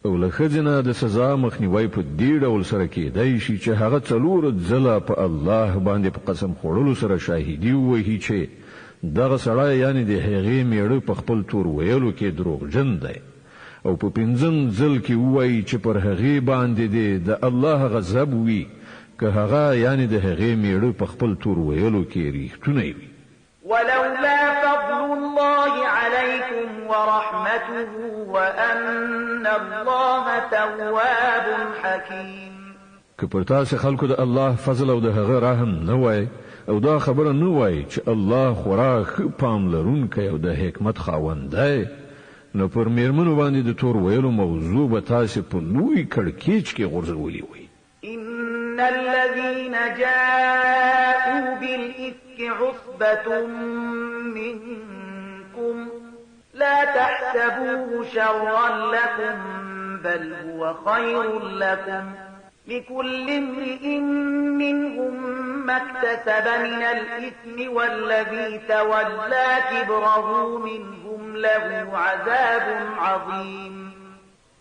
او له ښځینه د سزا مخنیوي په دې ډول سره کېدای شي چې هغه 4 ځله په الله باندې په قسم خوړلو سره شاهدي ووهي چې دغه سړی یعنی د هغې میړه په خپل تور ویلو کې دروغجن دی او په پنځم ځل کې وایي چې پر هغې باندې دی د الله غضب وي که هغه یعنی د هغې میړه په خپل تور ویلو کې ریښتونی وي. ولولا فضل الله عليكم ورحمته وأن الله تواب حكيم. که پر تاسو خلکو د الله فضل او د هغه رحم نه وای او دا خبره نه وای چې الله خورا ښه پام لرونکی او د حکمت خاوند دی، نو پر میرمنو باندې د تور ویلو موضوع به تاسو په لوی کړکېچ کې غورځولي وي. إن الذين جاءوا بالإفك عصبة منكم لا تحسبوه شرا لكم بل هو خير لكم لكل امرئ منهم ما اكتسب من الإثم والذي تولى كبره منهم له عذاب عظيم.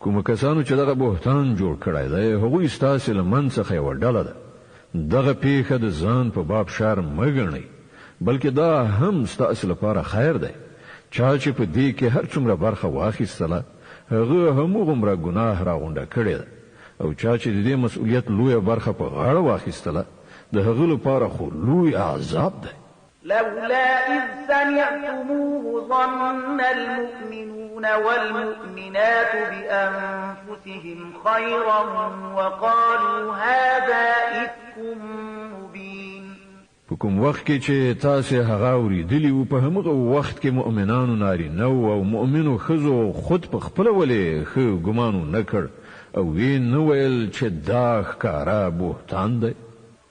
کوم کسانو چې دغه بهتان جوړ کړی دی هغوی ستاسو له منځ څخه یوه ډله ده. دغه پیښه د ځان په باب شر مه ګڼئ، بلکې دا هم ستاسو لپاره خیر دی. چا چې په دې کې هر څومره برخه واخیستله هغه همغومره ګناه راغونډه کړې ده، او چا چې د دې مسؤلیت لویه برخه په غاړه واخیستله د هغه لپاره خو لوی عذاب دی. لولا إذ سمعتموه ظن المؤمنون والمؤمنات بأنفسهم خيرا وقالوا هذا إفك مبين. په کوم وخت کې چې تاسو هغه اوریدلی وو په همغه وخت کې مؤمنانو نارینه او مؤمنو ښځو خود په خپله ولې ښه ګمان نه کړ او وی نه ویل چې دا ښکاره بهتان دی.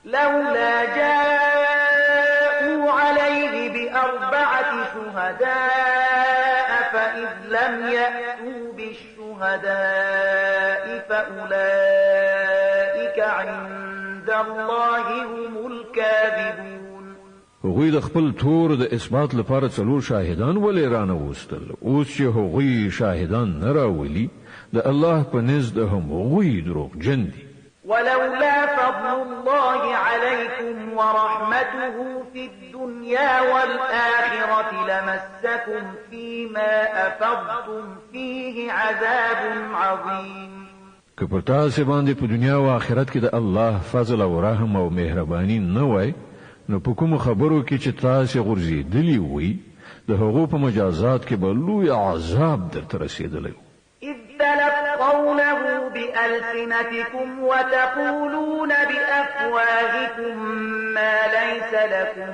لولا جاءوا عليه بأربعة شهداء فإذ لم يأتوا بالشهداء فأولئك عند الله هم الكاذبون. هغوی د خپل تور د اثبات لپاره څلور شاهدان ولې رانه وستل، اوس چې هغوی شاهدان نه راولي د الله په نزد هم هغوی دروغجن دي. ولولا فضل الله عليكم ورحمته في الدنيا والآخرة لمسكم فيما أفضتم فيه عذاب عظيم. که پر تاسو باندې په دنیا او آخرت کې د الله فضل او رحم او مهرباني نه وای نو په کوم خبرو کې چې تاسو غورځېدلی وي د هغو په مجازات کې به لوی عذاب درته رسېدلی. إذ تلقونه بألسنتكم وتقولون بأفواهكم ما ليس لكم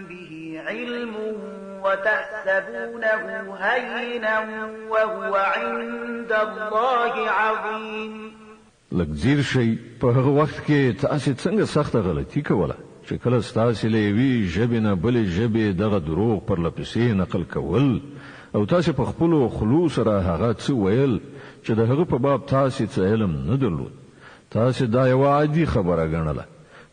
به علم وتحسبونه هينا وهو عند الله عظيم. لګزیر شي په هغه وخت کې تاسو څنګه سخت غلطي کوله چې کله تاسو له وی ژبنه بل ژبه دغه دروغ پر لپسې نقل کول او تاسو په خپل خلوص را هغه څه ویل چې د هغه په باب تاسو څه علم نه درلود. تاسو دا یو عادي خبره ګڼله،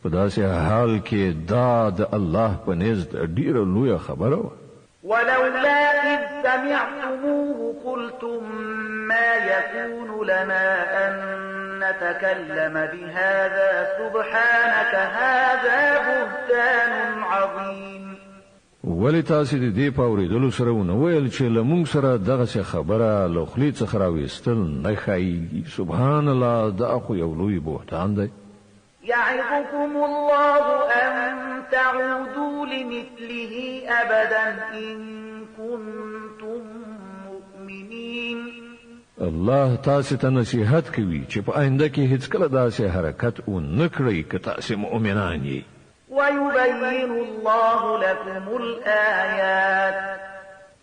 په داسې حال کې دا د الله په نزد ډیره لویه خبره وه. ولولا إذ سمعتموه قلتم ما يكون لنا أن نتكلم بهذا سبحانك هذا بهتان عظيم. ولی تاسو د دې په اورېدلو سره ونه ویل چې له موږ سره دغسې خبره له خولې څخه راویستل نه ښایي؟ سبحان الله، دا خو یو لوی بهتان دی. يعظكم الله أن تعودوا لمثله أبدا إن كنتم مؤمنين. الله تاسو ته نصیحت کوي چې په آینده کې هیڅکله داسې حرکت ونه کړئ که تاسو مؤمنان یې. ويبين الله لكم الآيات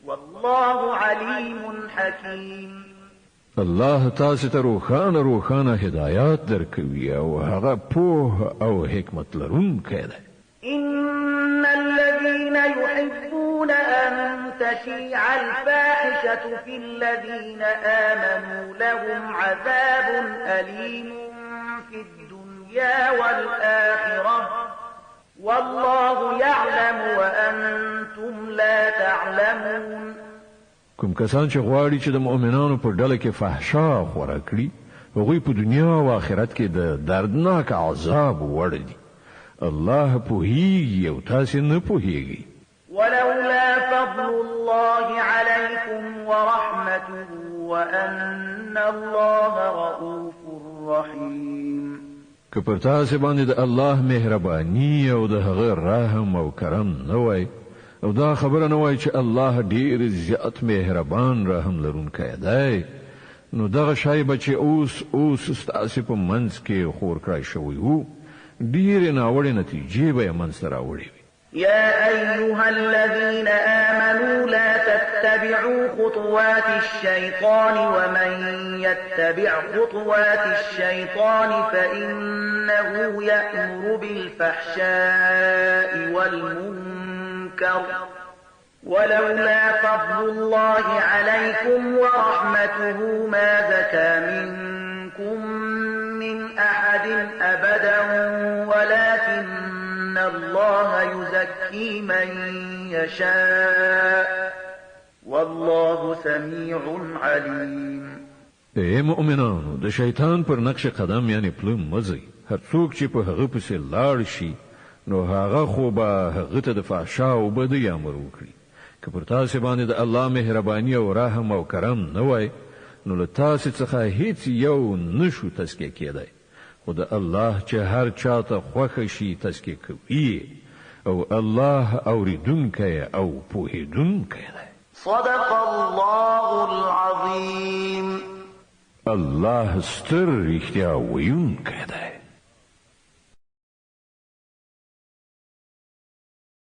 والله عليم حكيم. الله تاسو ته روښانه هدایات درکوي او هغه پوه او حکمت لرونکی دی. إن الذين يحبون أن تشيع الفاحشة في الذين آمنوا لهم عذاب أليم في الدنيا والآخرة والله يعلم وأنتم لا تعلمون. کوم کسان چې غواړي چې د مؤمنانو په ډله کې فحشا خوره کړي هغوی په دنیا او آخرت کې د دردناک عذاب وړ دي. الله پوهیږي او تاسو نه پوهیږئ. ولولا فضل الله عليكم ورحمته وأن الله رؤوف رحيم. که پر تاسې باندې د الله مهرباني او د هغه رحم او کرم نه وای او دا خبره نه وای چې الله ډیر زیات مهربان رحم لرونکی دی نو دغه شی به چې اوس ستاسې په منځ کې خور کړی شوی وو ډیرې ناوړې نتیجې به یې منځته راوړې وي. يا أيها الذين آمنوا لا تتبعوا خطوات الشيطان ومن يتبع خطوات الشيطان فإنه يأمر بالفحشاء والمنكر ولولا فضل الله عليكم ورحمته ما زكى منكم من أحد أبدا ولكن الله يزكي من يشاء والله سميع عليم. اے مؤمنانو د شیطان پر نقش قدم یعنی پلم مزي هر څوک چې په هغه پسې لاړ شي نو هغه خو به هغه ته د فحشا او بدی امر وکړي. که پر تاسې باندې د الله مهرباني او رحم او کرم نه وای نو له تاسې څخه هیڅ یو نشو تزکیه کېدای خو د الله چې هر چاته خوښه شي تزکیه کوي او الله اوریدونکی او پوهیدونکی دی. صدق الله العظیم. الله ستر رښتیا ویونکی دی.